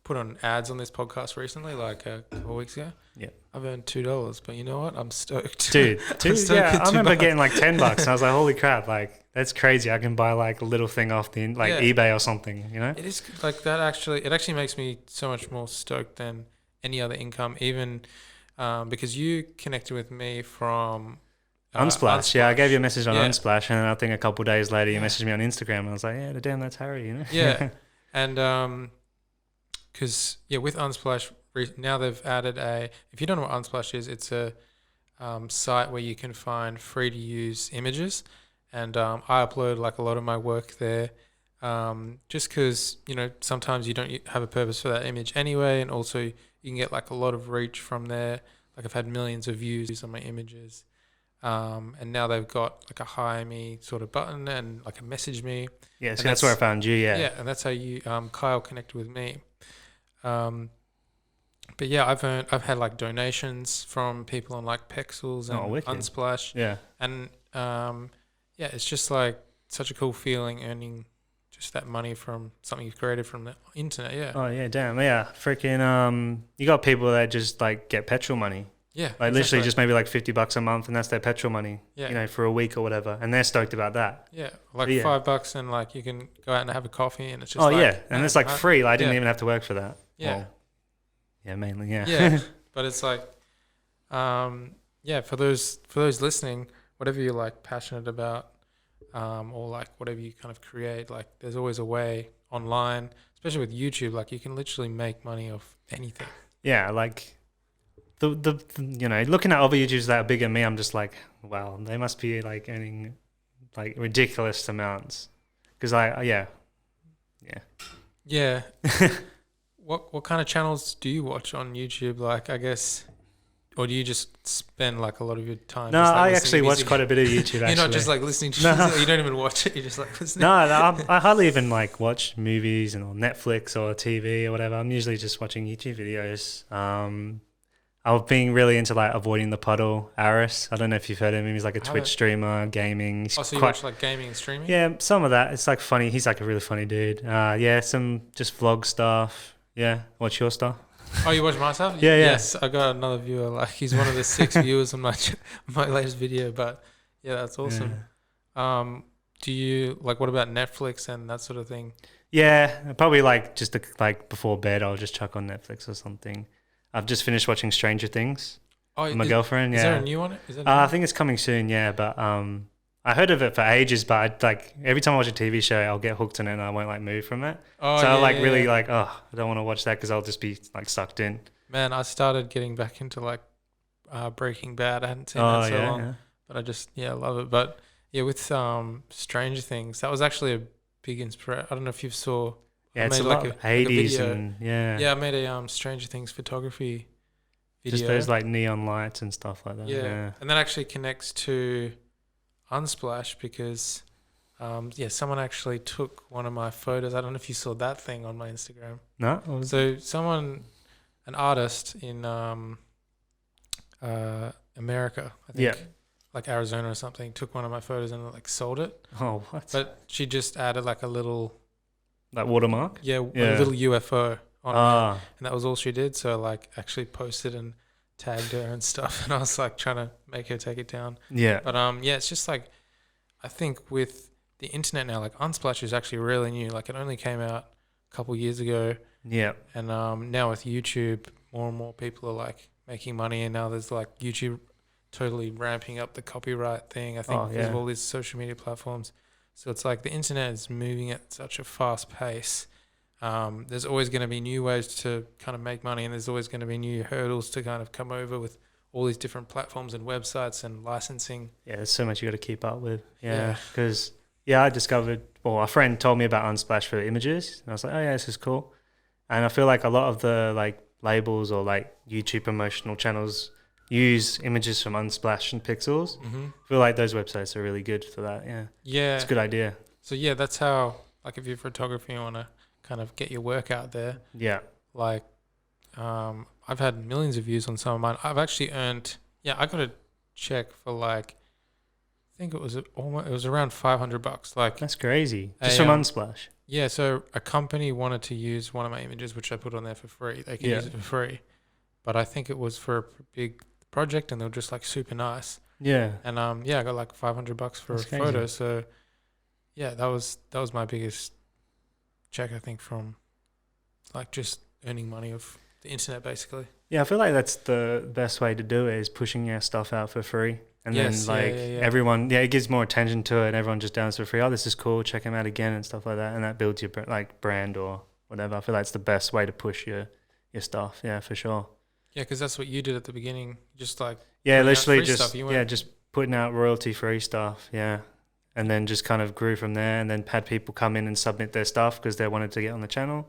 put on ads on this podcast recently, like a couple of weeks ago.
Yeah.
I've earned $2, but you know what? I'm stoked.
Dude, I remember getting like $10 and I was like, holy crap, like that's crazy. I can buy like a little thing off the eBay or something, you know?
It is like that it actually makes me so much more stoked than any other income, even because you connected with me from
Unsplash. Yeah, I gave you a message on Unsplash, and I think a couple of days later you messaged me on Instagram, and I was like, yeah, damn, that's Harry, you know?
Yeah. And because with Unsplash, now they've added if you don't know what Unsplash is, it's a site where you can find free to use images, and I upload like a lot of my work there, just because sometimes you don't have a purpose for that image anyway, and also you can get like a lot of reach from there. Like I've had millions of views on my images, and now they've got like a hire me sort of button and like a message me.
Yeah, so that's where I found you. Yeah,
and that's how you Kyle connected with me. But yeah, I've had like donations from people on like Pexels and Unsplash.
Yeah,
and it's just like such a cool feeling earning just that money from something you've created from the internet. Yeah.
Oh yeah, damn. Yeah, freaking. You got people that just like get petrol money.
Yeah.
Like literally just maybe like $50 a month, and that's their petrol money. Yeah. For a week or whatever, and they're stoked about that.
Yeah, like $5, and like you can go out and have a coffee, and it's just
and it's like free. Like, I didn't even have to work for that.
Yeah.
Well, yeah, mainly. Yeah.
Yeah, but it's like, for those listening, whatever you're like passionate about, or like whatever you kind of create, like there's always a way online, especially with YouTube. Like you can literally make money off anything.
Yeah, like. The looking at other YouTubers that are bigger than me, I'm just like, wow, they must be like earning like ridiculous amounts. Because yeah.
What kind of channels do you watch on YouTube? Like, I guess, or do you just spend like a lot of your time?
No, I actually watch quite a bit of YouTube.
You're not just like listening to music. You don't even watch it. You're just like listening.
No, I hardly even like watch movies or Netflix or TV or whatever. I'm usually just watching YouTube videos. I've been really into like avoiding the puddle. Aris, I don't know if you've heard of him. He's like a Twitch streamer, gaming.
So you watch like gaming and streaming?
Yeah, some of that. It's like funny. He's like a really funny dude. Some just vlog stuff. Yeah, what's your stuff?
Oh, you watch my stuff?
Yeah.
Yes, I got another viewer. Like he's one of the 6 viewers on my latest video. But yeah, that's awesome. Yeah. Do you like? What about Netflix and that sort of thing?
Yeah, probably like just like before bed, I'll just chuck on Netflix or something. I've just finished watching Stranger Things with my girlfriend.
Is there a new one?
I think it's coming soon, yeah. But I heard of it for ages, but every time I watch a TV show, I'll get hooked in it and I won't like move from it. I don't want to watch that because I'll just be like sucked in.
Man, I started getting back into like Breaking Bad. I hadn't seen that so long, but I just love it. But yeah, with Stranger Things, that was actually a big inspiration. I don't know if you saw.
Yeah, it's a lot of 80s and
yeah. I made a Stranger Things photography video.
Just those like neon lights and stuff like that. Yeah.
And that actually connects to Unsplash because someone actually took one of my photos. I don't know if you saw that thing on my Instagram.
No.
So an artist in America, I think.
Yeah.
like Arizona or something, took one of my photos and like sold it.
Oh, what?
But she just added like a little,
Like watermark?
yeah,
Yeah.
a little UFO on it,
Ah,
and that was all she did. So like actually posted and tagged her and stuff, and I was like trying to make her take it down.
yeah.
But yeah, it's just like I think with the internet now, like Unsplash is actually really new. Like it only came out a couple years ago,
Yeah.
and now with YouTube, more and more people are like making money, and now there's like YouTube totally ramping up the copyright thing. I think because of all these social media platforms. So it's like the internet is moving at such a fast pace. There's always going to be new ways to kind of make money, and there's always going to be new hurdles to kind of come over with all these different platforms and websites and licensing.
Yeah, there's so much you got to keep up with. Yeah,
Yeah.
because I discovered, well, a friend told me about Unsplash for images, and I was like, oh yeah, this is cool. And I feel like a lot of the like labels or like YouTube promotional channels use images from Unsplash and Pixels.
Mm-hmm.
I feel like those websites are really good for that. Yeah,
Yeah.
it's a good idea.
So yeah, that's how, like, if you're a photographer, you want to kind of get your work out there.
Yeah.
Like, I've had millions of views on some of mine. I've actually earned, I got a check for like, I think it was around $500. Like,
That's crazy. Just from Unsplash.
yeah. So a company wanted to use one of my images, which I put on there for free. They could use it for free, but I think it was for a big project, and they were just like super nice.
Yeah.
And I got like $500 for
That's
a
crazy.
photo. So yeah, that was my biggest check, I think, from like just earning money off the internet, basically.
Yeah, I feel like that's the best way to do it, is pushing your stuff out for free. And then like everyone, it gives more attention to it, and everyone just downloads for free. Oh, this is cool. Check them out again and stuff like that. And that builds your like brand or whatever. I feel like it's the best way to push your stuff. Yeah, for sure.
Yeah, because that's what you did at the beginning. Just like
literally just
stuff.
just putting out royalty free stuff. Yeah, and then just kind of grew from there, and then had people come in and submit their stuff because they wanted to get on the channel.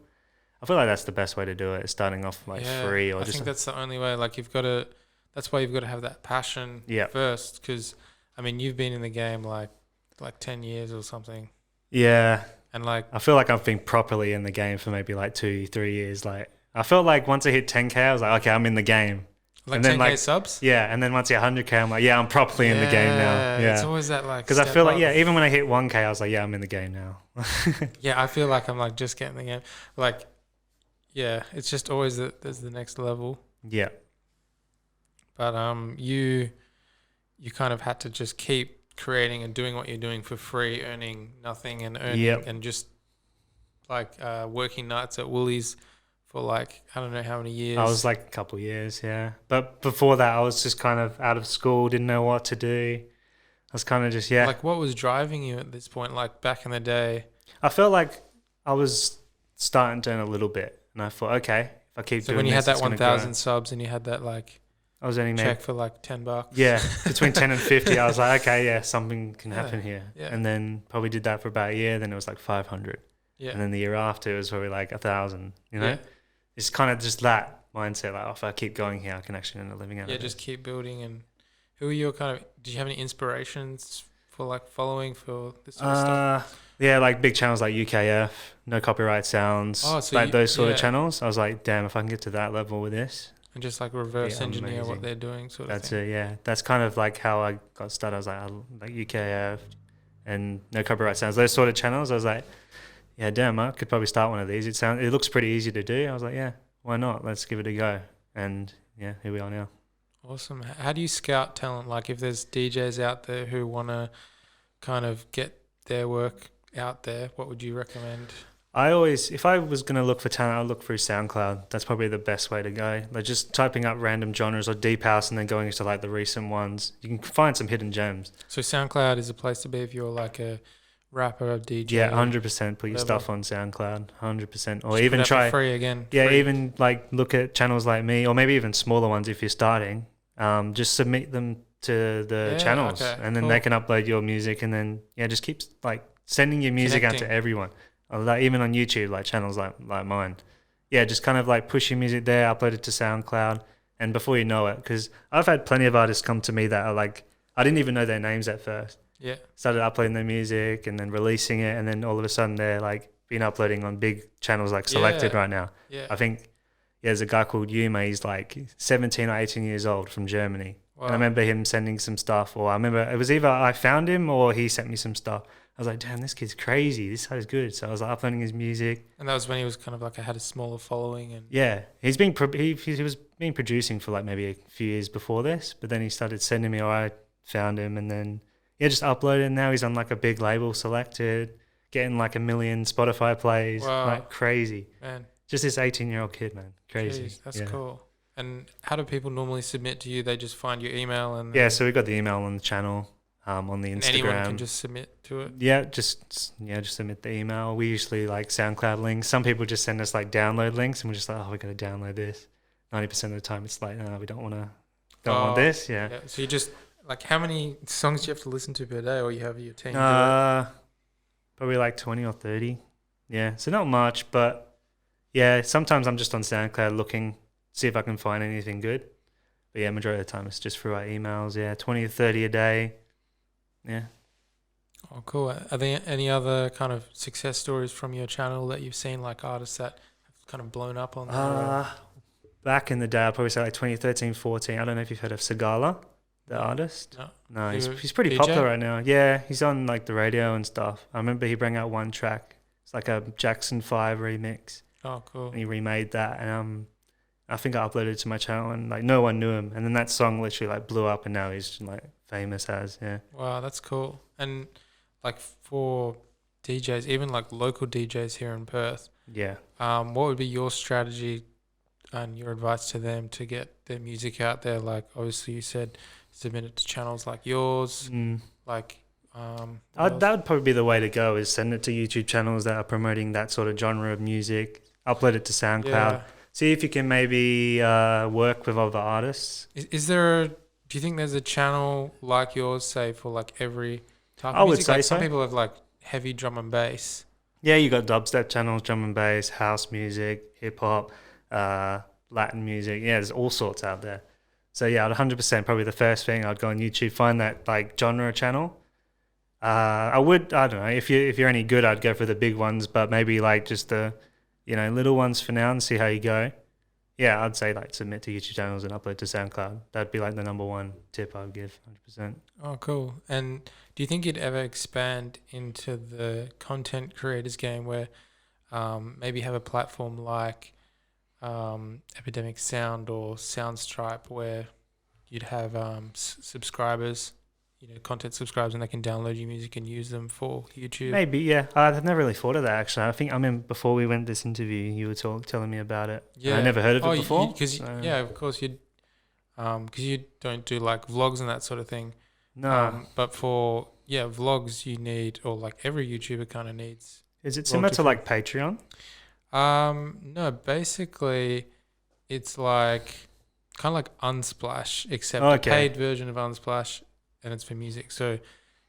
I feel like that's the best way to do it, is starting off like free or
I think that's the only way. Like that's why you've got to have that passion first. Because I mean, you've been in the game like 10 years or something.
Yeah,
and like
I feel like I've been properly in the game for maybe like 2-3 years. Like I felt like once I hit 10K, I was like, okay, I'm in the game.
Like
and
10K
then like
subs?
Yeah, and then once I hit 100K, I'm like, yeah, I'm properly in the game now. Yeah,
it's always that like.
Because I feel like even when I hit 1K, I was like, yeah, I'm in the game now.
Yeah, I feel like I'm like just getting the game. Like, yeah, it's just always there's the next level.
Yeah.
But you kind of had to just keep creating and doing what you're doing for free, earning nothing and earning and just like working nights at Woolies for like I don't know how many years.
I was like a couple of years, yeah. But before that, I was just kind of out of school, didn't know what to do. I was kind of just
Like, what was driving you at this point? Like back in the day,
I felt like I was starting to earn a little bit, and I thought, okay, if I keep doing this,
when you had that 1,000
grow.
subs and you had that like.
I was earning
check for like $10.
Yeah, between 10 and 50. I was like, okay, yeah, something can happen here.
Yeah.
And then probably did that for about a year. Then it was like 500.
Yeah.
And then the year after it was probably like 1,000. You know, it's kind of just that mindset. Like, if I keep going here, I can actually earn a living out of it.
Yeah, just keep building. And who are your kind of? Did you have any inspirations for like following for this sort of stuff?
Yeah, like big channels like UKF, No Copyright Sounds, like those sort of channels. I was like, damn, if I can get to that level with this.
And just like reverse engineer what they're doing, sort of thing.
That's it, yeah. That's kind of like how I got started. I was like UKF and No Copyright Sounds, those sort of channels. I was like, yeah, damn, I could probably start one of these. It looks pretty easy to do. I was like, yeah, why not? Let's give it a go. And yeah, here we are now. Awesome.
How do you scout talent? Like if there's DJs out there who want to kind of get their work out there, what would you recommend? If I was going to look for talent, I'd look through SoundCloud. That's probably the best way to go. Like just typing up random genres or deep house and then going into like the recent ones. You can find some hidden gems. So SoundCloud is a place to be if you're like a rapper or DJ. Yeah, 100%. Put your stuff on SoundCloud, 100%. Or even try free again. Yeah, free. Even like look at channels like me, or maybe even smaller ones if you're starting. Just submit them to the channels, and then they can upload your music, and then just keep like sending your music out to everyone. Like even on YouTube, like channels like mine. Yeah, just kind of like push your music there, upload it to SoundCloud, and before you know it, because I've had plenty of artists come to me that are like, I didn't even know their names at first. Yeah. Started uploading their music and then releasing it, and then all of a sudden they're like been uploading on big channels like Selected right now. Yeah. I think there's a guy called Yuma, he's like 17 or 18 years old from Germany. Wow.
And I remember him sending some stuff, or I remember it was either I found him or he sent me some stuff. I was like, damn, this kid's crazy. This guy's good. So I was like uploading his music.
And that was when he was kind of like had a smaller following. And
Yeah, he was been producing for like maybe a few years before this, but then he started sending me, or I found him, and then just uploaded. And now he's on like a big label, Selected, getting like 1 million Spotify plays,
Wow.
like crazy.
Man,
Just this 18-year-old kid, man, crazy.
geez, that's cool. And how do people normally submit to you? They just find your email and
So we got the email on the channel, on the Instagram.
And anyone can just submit to it.
Yeah, just submit the email. We usually like SoundCloud links. Some people just send us like download links, and we're just like, oh, we got to download this. 90% of the time, it's like, no, we don't want this. Yeah.
So you just like, how many songs do you have to listen to per day, or you have your team?
Probably like 20 or 30. Yeah, so not much, but yeah, sometimes I'm just on SoundCloud looking, see if I can find anything good. But yeah, majority of the time it's just through our emails. Yeah, 20 to 30 a day. Yeah.
Oh, cool. Are there any other kind of success stories from your channel that you've seen, like artists that have kind of blown up on there?
Back in the day, I'd probably say like 2013, 14. I don't know if you've heard of Sagala, the artist. No, he's pretty popular right now. Yeah, he's on like the radio and stuff. I remember he brought out one track. It's like a Jackson 5 remix.
Oh, cool.
And he remade that, and I think I uploaded it to my channel, and like no one knew him. And then that song literally like blew up, and now he's like famous as, yeah.
Wow, that's cool. And like for DJs, even like local DJs here in Perth,
yeah.
What would be your strategy and your advice to them to get their music out there? Like obviously you said submit it to channels like yours, like
that would probably be the way to go, is send it to YouTube channels that are promoting that sort of genre of music, upload it to SoundCloud.
Yeah.
See if you can maybe work with other artists.
Do you think there's a channel like yours, say, for like every type of music?
I would say
like
so.
Some people have like heavy drum and bass.
Yeah, you got dubstep channels, drum and bass, house music, hip hop, Latin music. Yeah, there's all sorts out there. So yeah, I'd 100% probably the first thing I'd go on YouTube, find that like genre channel. I don't know, if you're any good, I'd go for the big ones, but maybe like just the little ones for now and see how you go. Yeah, I'd say like submit to YouTube channels and upload to SoundCloud. That'd be like the number one tip I'd give, 100%.
Oh, cool. And do you think you'd ever expand into the content creators game where maybe have a platform like Epidemic Sound or Soundstripe where you'd have subscribers, content subscribers, and they can download your music and use them for YouTube?
Maybe, yeah. I've never really thought of that, actually. I mean, before we went this interview, you were telling me about it.
Yeah.
I never heard of it before.
Yeah, of course you'd, because you don't do like vlogs and that sort of thing.
No.
But for vlogs you need, or like every YouTuber kind of needs.
Is it similar to like Patreon?
No, basically it's like kind of like Unsplash, except a paid version of Unsplash, and it's for music. So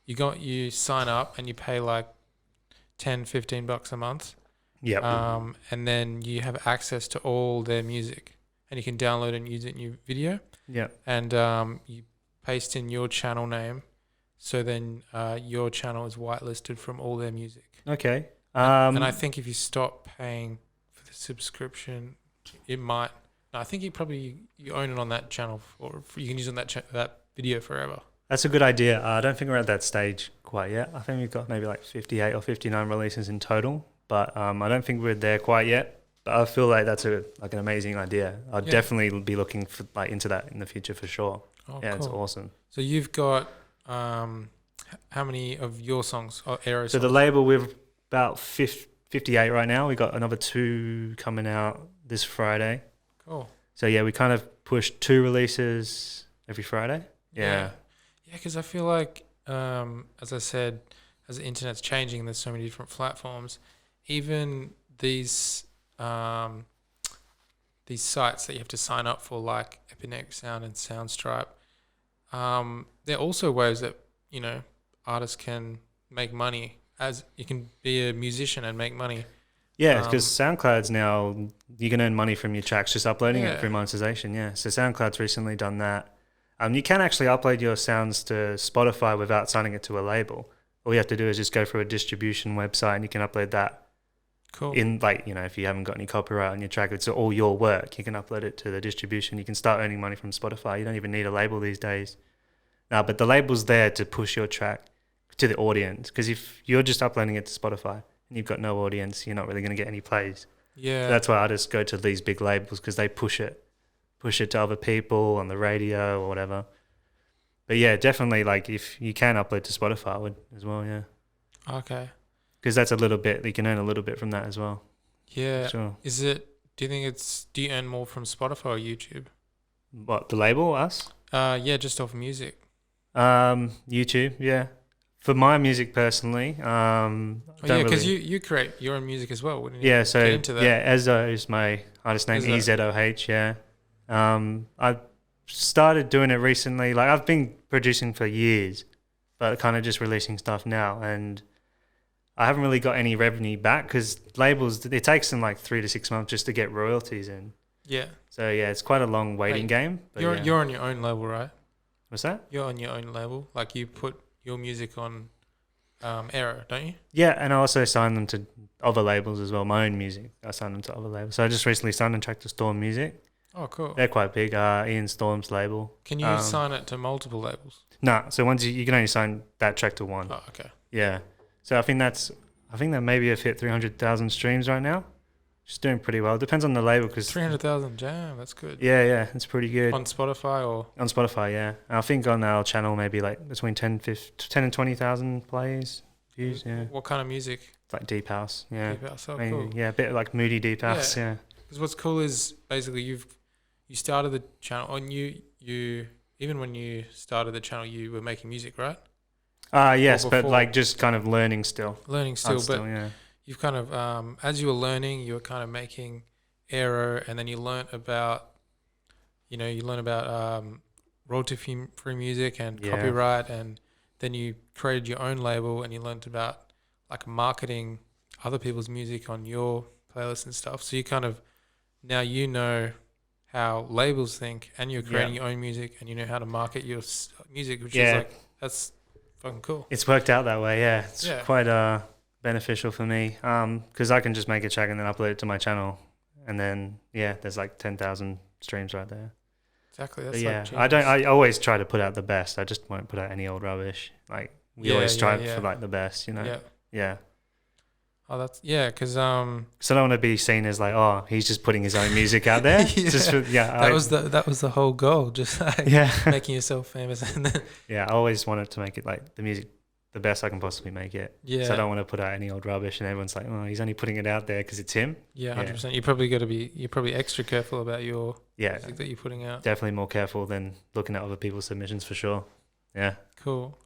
you sign up and you pay like $10-15 a month.
Yeah.
And then you have access to all their music, and you can download and use it in your video.
Yeah.
And you paste in your channel name, so then your channel is whitelisted from all their music.
Okay.
And I think if you stop paying for the subscription, it might. No, I think you own it on that channel, or you can use it on that video forever.
That's a good idea. I don't think we're at that stage quite yet. I think we've got maybe like 58 or 59 releases in total, but I don't think we're there quite yet. But I feel like that's an amazing idea. I'd definitely be looking for into that in the future for sure.
Oh,
yeah,
cool.
It's awesome.
So you've got how many of your songs are Aero songs?
So the label, we're about 58 right now. We got another 2 coming out this Friday.
Cool.
So yeah, we kind of push 2 releases every Friday. Yeah.
Yeah, because I feel like, as I said, as the internet's changing, there's so many different platforms. Even these sites that you have to sign up for, like Epidemic Sound and Soundstripe, they're also ways that artists can make money. As you can be a musician and make money.
Yeah, because SoundCloud's now, you can earn money from your tracks just uploading it through monetization. Yeah, so SoundCloud's recently done that. You can actually upload your sounds to Spotify without signing it to a label. All you have to do is just go through a distribution website and you can upload that.
Cool.
in like, you know, if you haven't got any copyright on your track, it's all your work. You can upload it to the distribution. You can start earning money from Spotify. You don't even need a label these days. No, but the label's there to push your track to the audience, because if you're just uploading it to Spotify and you've got no audience, you're not really going to get any plays.
Yeah.
So that's why artists go to these big labels, because they push it to other people on the radio or whatever. But yeah, definitely, like if you can upload to Spotify, I would as well, yeah.
Okay.
Because that's a little bit, you can earn a little bit from that as well.
Yeah.
Sure.
Do you earn more from Spotify or YouTube?
What, the label, us?
Yeah, just off music.
YouTube, yeah. For my music personally,
because you create your own music as well, wouldn't you?
Yeah, so
get into that?
yeah, Ezo is my artist name, EZOH, yeah. I started doing it recently. Like I've been producing for years, but kind of just releasing stuff now, and I haven't really got any revenue back because labels, it takes them like 3 to 6 months just to get royalties in.
Yeah.
So yeah, it's quite a long waiting game. But
you're on your own label, right?
What's that?
You're on your own label. Like you put your music on Aero, don't you?
Yeah, and I also signed them to other labels as well. My own music, I signed them to other labels. So I just recently signed a track to Storm Music.
Oh, cool.
They're quite big. Ian Storm's label.
Can you sign it to multiple labels?
No, so once you can only sign that track to one.
Oh, okay.
Yeah. So I think that maybe have hit 300,000 streams right now. Just doing pretty well. Depends on the label, because
300,000, damn, that's good.
Yeah, it's pretty good.
On Spotify or?
On Spotify, yeah. And I think on our channel maybe like between 10 and 20,000 plays, views, yeah.
What kind of music?
It's like deep house, yeah.
Deep house,
maybe,
cool.
Yeah, a bit like moody deep house, yeah.
Because what's cool is basically you started the channel, and you even when you started the channel, you were making music, right?
Yes, but like just kind of learning still.
Yeah. You've kind of, as you were learning, you were kind of making Aero, and then you learnt about royalty-free music and copyright, and then you created your own label, and you learnt about like marketing other people's music on your playlist and stuff. So you kind of, now you know how labels think, and you're creating your own music, and you know how to market your music, which is like, that's fucking cool.
It's worked out that way, yeah. It's quite beneficial for me, because I can just make a track and then upload it to my channel, and then there's like 10,000 streams right there.
Exactly. That's
I always try to put out the best. I just won't put out any old rubbish. Like we always strive for like the best, you know. Yeah.
Oh, that's because
so I don't want to be seen as like, oh, he's just putting his own music out there.
That was the whole goal, just like making yourself famous. And then
I always wanted to make it like the music the best I can possibly make it. Yeah. So I don't want to put out any old rubbish, and everyone's like, oh, he's only putting it out there because it's him.
Yeah, 100%. You're probably extra careful about your music that you're putting out.
Definitely more careful than looking at other people's submissions for sure. Yeah.
Cool.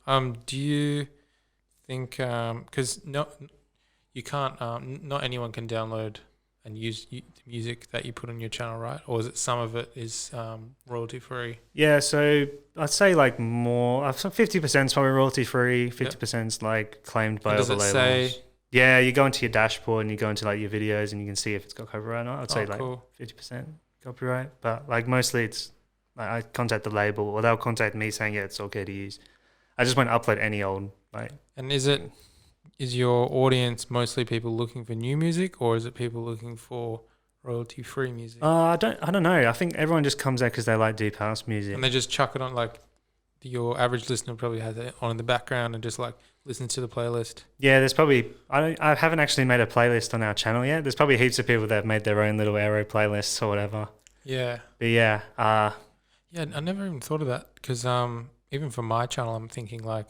Do you think because you can't not anyone can download and use the music that you put on your channel, right? Or is it some of it is royalty free? Yeah,
so I'd say like more. 50% is probably royalty free. 50% is like claimed by other labels. Say? Yeah, you go into your dashboard and you go into like your videos and you can see if it's got copyright or not. I'd say like 50% copyright, but like mostly it's like I contact the label or they'll contact me saying it's okay to use. I just won't upload any old like.
And is your audience mostly people looking for new music, or is it people looking for royalty-free music?
I don't know. I think everyone just comes out because they like deep house music,
and they just chuck it on. Like your average listener probably has it on in the background and just like listens to the playlist.
Yeah, there's probably I haven't actually made a playlist on our channel yet. There's probably heaps of people that have made their own little Aero playlists or whatever.
Yeah.
But yeah,
I never even thought of that because even for my channel, I'm thinking like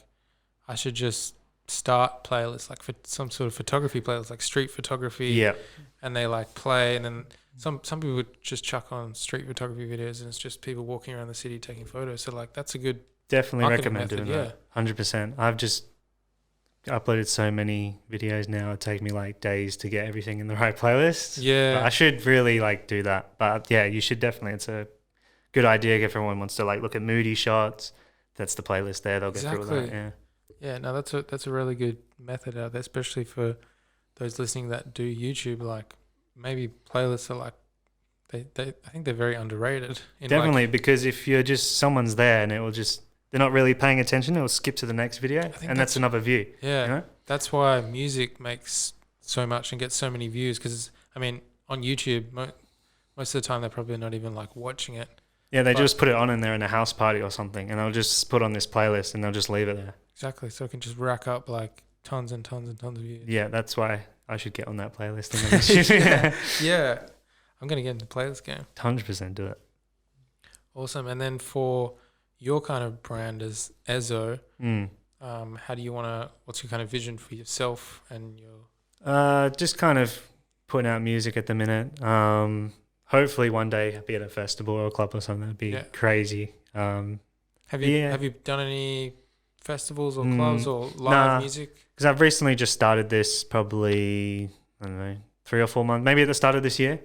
I should just start playlists like for some sort of photography playlist, like street photography.
Yeah.
And they like play, and then some people would just chuck on street photography videos, and it's just people walking around the city taking photos. So like that's a good
definitely recommend doing that. 100%. I've just uploaded so many videos now. It takes me like days to get everything in the right playlist.
Yeah.
But I should really like do that. But yeah, you should definitely. It's a good idea if everyone wants to like look at moody shots. That's the playlist there. They'll get through all that. Yeah.
Yeah, no, that's a really good method out there, especially for those listening that do YouTube. Like maybe playlists are like I think they're very underrated.
Definitely, because if you're just someone's there and they're not really paying attention, it will skip to the next video, and that's another view.
Yeah,
you know?
That's why music makes so much and get so many views? Because I mean, on YouTube, most of the time they're probably not even like watching it.
Yeah, they just put it on and they're in a house party or something, and they'll just put on this playlist and they'll just leave it there.
Exactly, so it can just rack up like tons and tons and tons of views.
Yeah, that's why I should get on that playlist.
Yeah, I'm gonna get into play this game.
100% do it.
Awesome. And then for your kind of brand as Ezo, how do you want to? What's your kind of vision for yourself and your?
Just kind of putting out music at the minute. Hopefully one day be at a festival or a club or something. That'd be crazy.
Have you done any festivals or clubs or live music?
Because I've recently just started this, probably, I don't know, 3 or 4 months, maybe at the start of this year.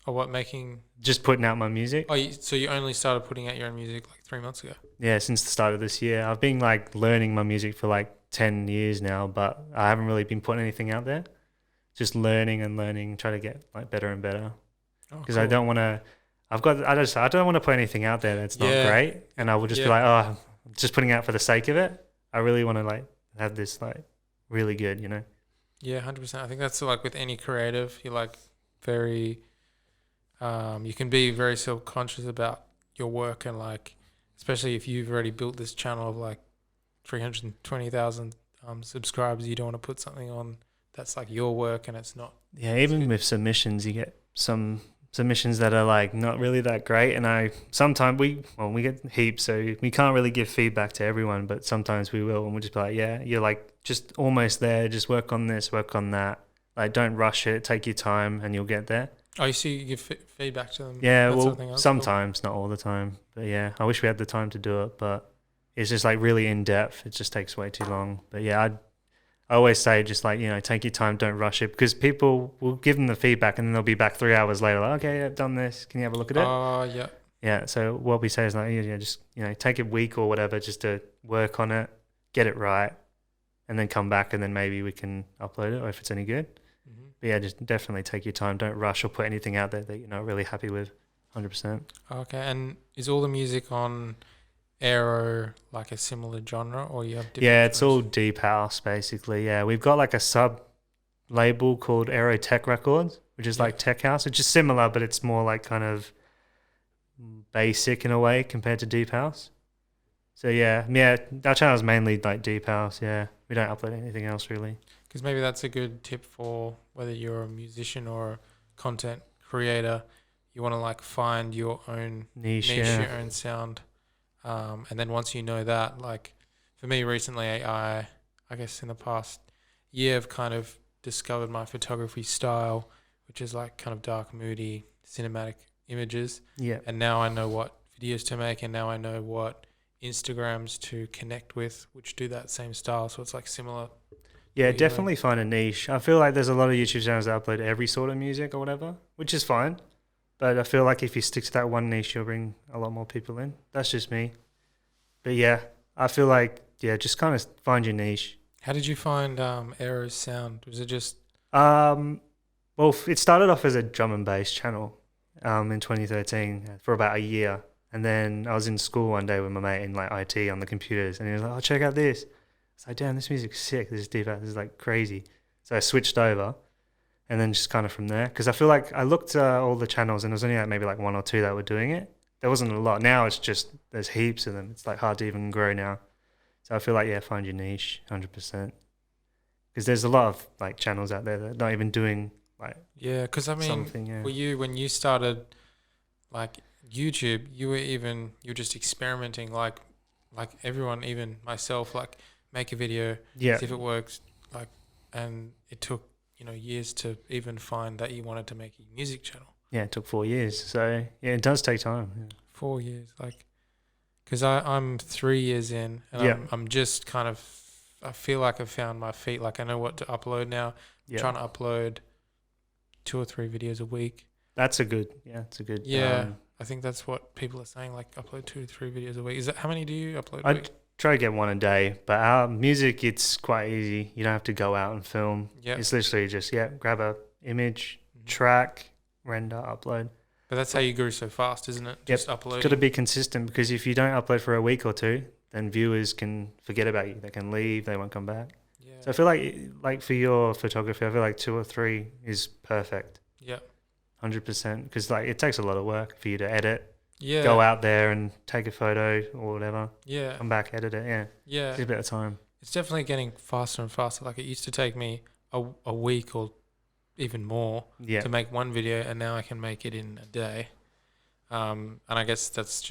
Or what, making?
Just putting out my music.
Oh, so you only started putting out your own music like 3 months ago?
Yeah, since the start of this year. I've been like learning my music for like 10 years now, but I haven't really been putting anything out there. Just learning and learning, try to get like better and better. Because I don't want to. I don't want to put anything out there that's not great, and I will just be like, oh, I'm just putting it out for the sake of it. I really want to like have this like really good, you know.
Yeah, 100%. I think that's like with any creative, you're like very. You can be very self-conscious about your work, and like, especially if you've already built this channel of like 320,000 subscribers, you don't want to put something on that's like your work and it's not.
Yeah, even with submissions, you get some submissions that are like not really that great, and sometimes we get heaps, so we can't really give feedback to everyone, but sometimes we will, and we'll just be like, yeah, you're like just almost there, just work on this, work on that, like don't rush it, take your time and you'll get there.
Oh, you see, you give feedback to them?
Yeah, well, sometimes, not all the time, but yeah, I wish we had the time to do it, but it's just like really in depth, it just takes way too long. But yeah, I always say just like, you know, take your time, don't rush it, because people will give them the feedback and then they'll be back 3 hours later like, okay, I've done this, can you have a look at it?
Yeah.
Yeah, so what we say is like, yeah, just, you know, take a week or whatever just to work on it, get it right, and then come back and then maybe we can upload it, or if it's any good. Mm-hmm. But yeah, just definitely take your time, don't rush or put anything out there that you're not really happy with, 100%.
Okay, and is all the music on Aero like a similar genre, or you have different?
Yeah, it's all deep house basically. Yeah, we've got like a sub label called Aero Tech Records, which is like tech house. It's just similar, but it's more like kind of basic in a way compared to deep house. So yeah, our channel is mainly like deep house. Yeah, we don't upload anything else really.
Because maybe that's a good tip for whether you're a musician or a content creator. You want to like find your own niche, your own sound. And then once you know that, like for me recently, I guess in the past year, I've kind of discovered my photography style, which is like kind of dark, moody, cinematic images.
Yeah.
And now I know what videos to make, and now I know what Instagrams to connect with, which do that same style. So it's like similar.
Yeah, definitely find a niche. I feel like there's a lot of YouTube channels that upload every sort of music or whatever, which is fine. But I feel like if you stick to that one niche, you'll bring a lot more people in. That's just me. But yeah, I feel like, yeah, just kind of find your niche.
How did you find Aero's sound? Was it just...
Well, it started off as a drum and bass channel in 2013 for about a year. And then I was in school one day with my mate in like IT on the computers, and he was like, oh, check out this. It's like, damn, this music's sick. This is deep out. This is like crazy. So I switched over, and then just kind of from there, because I feel like I looked at all the channels and there was only like maybe like 1 or 2 that were doing it. There wasn't a lot. Now it's just, there's heaps of them. It's like hard to even grow now. So I feel like, yeah, find your niche 100%. Because there's a lot of like channels out there that are not even doing like
because I mean, for you, when you started like YouTube, you were just experimenting like everyone, even myself, like make a video, see if it works, like, and it took, you know, years to even find that you wanted to make a music channel.
Yeah, it took 4 years. So yeah, it does take time. Yeah.
4 years, like, because I'm 3 years in, and I'm just kind of, I feel like I've found my feet. Like I know what to upload now. I'm trying to upload 2 or 3 videos a week.
That's a good.
Yeah, I think that's what people are saying. Like upload 2 to 3 videos a week. Is that how many do you upload?
I try to get 1 a day, but our music, it's quite easy. You don't have to go out and film. Yeah, it's literally just grab a image, track, render, upload.
But that's how you grew so fast, isn't it? Just uploading.
Got to be consistent, because if you don't upload for a week or 2, then viewers can forget about you. They can leave. They won't come back. Yeah. So I feel like for your photography, I feel like 2 or 3 is perfect.
Yeah.
100%. Because like it takes a lot of work for you to edit,
Yeah.
go out there and take a photo or whatever.
Yeah.
Come back, edit it. Yeah.
Yeah.
It's a bit of time.
It's definitely getting faster and faster. Like it used to take me a week or even more to make one video, and now I can make it in a day. And I guess that's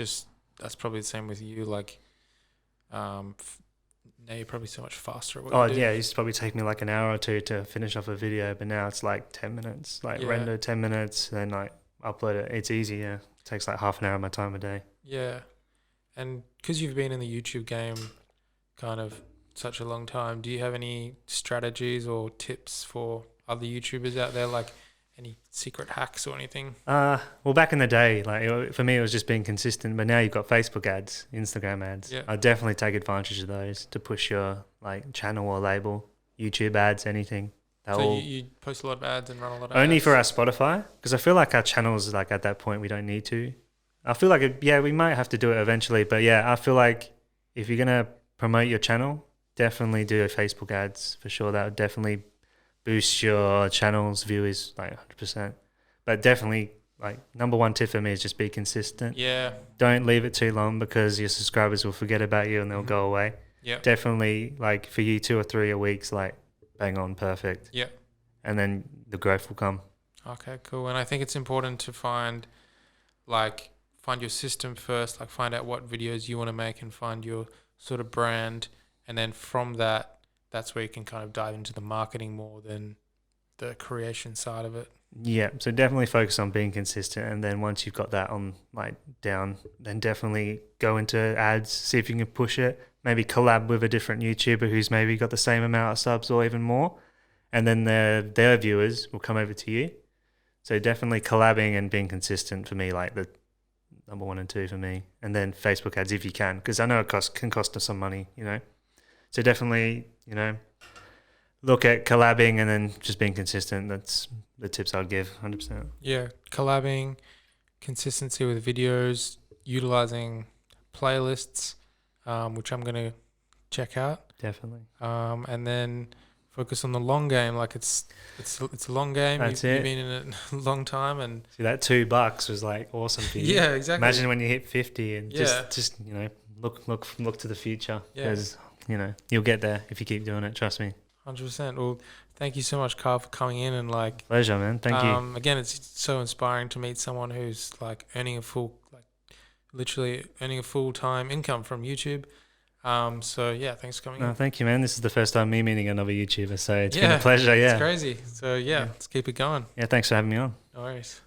probably the same with you. Like, now you're probably so much faster at what you do.
Yeah, it used to probably take me like an hour or 2 to finish off a video, but now it's like 10 minutes. Like render 10 minutes, then like upload it. It's easy, yeah. It takes like half an hour of my time a day.
Yeah. And because you've been in the YouTube game kind of such a long time, do you have any strategies or tips for other YouTubers out there, like any secret hacks or anything?
Well, back in the day, like for me, it was just being consistent. But now you've got Facebook ads, Instagram ads.
Yeah.
I definitely take advantage of those to push your like channel or label. YouTube ads, anything.
So you post a lot of ads and run a lot of
only
ads?
for our Spotify, because I feel like our channels, like at that point, we don't need to. I feel like we might have to do it eventually, but yeah, I feel like if you're gonna promote your channel, definitely do Facebook ads for sure. That would definitely boost your channel's viewers like 100%. But definitely, like, number one tip for me is just be consistent.
Yeah.
Don't leave it too long, because your subscribers will forget about you and they'll go away.
Yeah.
Definitely, like, for you, 2 or 3 a week's like bang on perfect.
Yeah.
And then the growth will come.
Okay, cool. And I think it's important to find your system first, like find out what videos you want to make and find your sort of brand. And then from that's where you can kind of dive into the marketing more than the creation side of it.
Yeah, so definitely focus on being consistent, and then once you've got that on like down, then definitely go into ads, see if you can push it, maybe collab with a different YouTuber who's maybe got the same amount of subs or even more, and then their viewers will come over to you. So definitely collabing and being consistent for me, like the number 1 and 2 for me, and then Facebook ads if you can, because I know it can cost us some money, you know. So definitely, you know, look at collabing and then just being consistent. That's the tips I'd give, 100%.
Yeah, collabing, consistency with videos, utilizing playlists, which I'm going to check out.
Definitely.
And then focus on the long game. Like it's a long game. You've been in it a long time, and
see, that $2 was like awesome for you.
Yeah, exactly.
Imagine when you hit 50 and just you know, look to the future.
Yeah.
Because, you know, you'll get there if you keep doing it, trust me.
100%. Well, thank you so much, Carl, for coming in and like.
Pleasure, man. Thank you.
Again, it's so inspiring to meet someone who's like literally earning a full-time income from YouTube. So yeah, thanks for coming in.
Thank you, man. This is the first time me meeting another YouTuber, so it's been a pleasure. Yeah,
it's crazy. So yeah, let's keep it going.
Yeah, thanks for having me on.
No worries.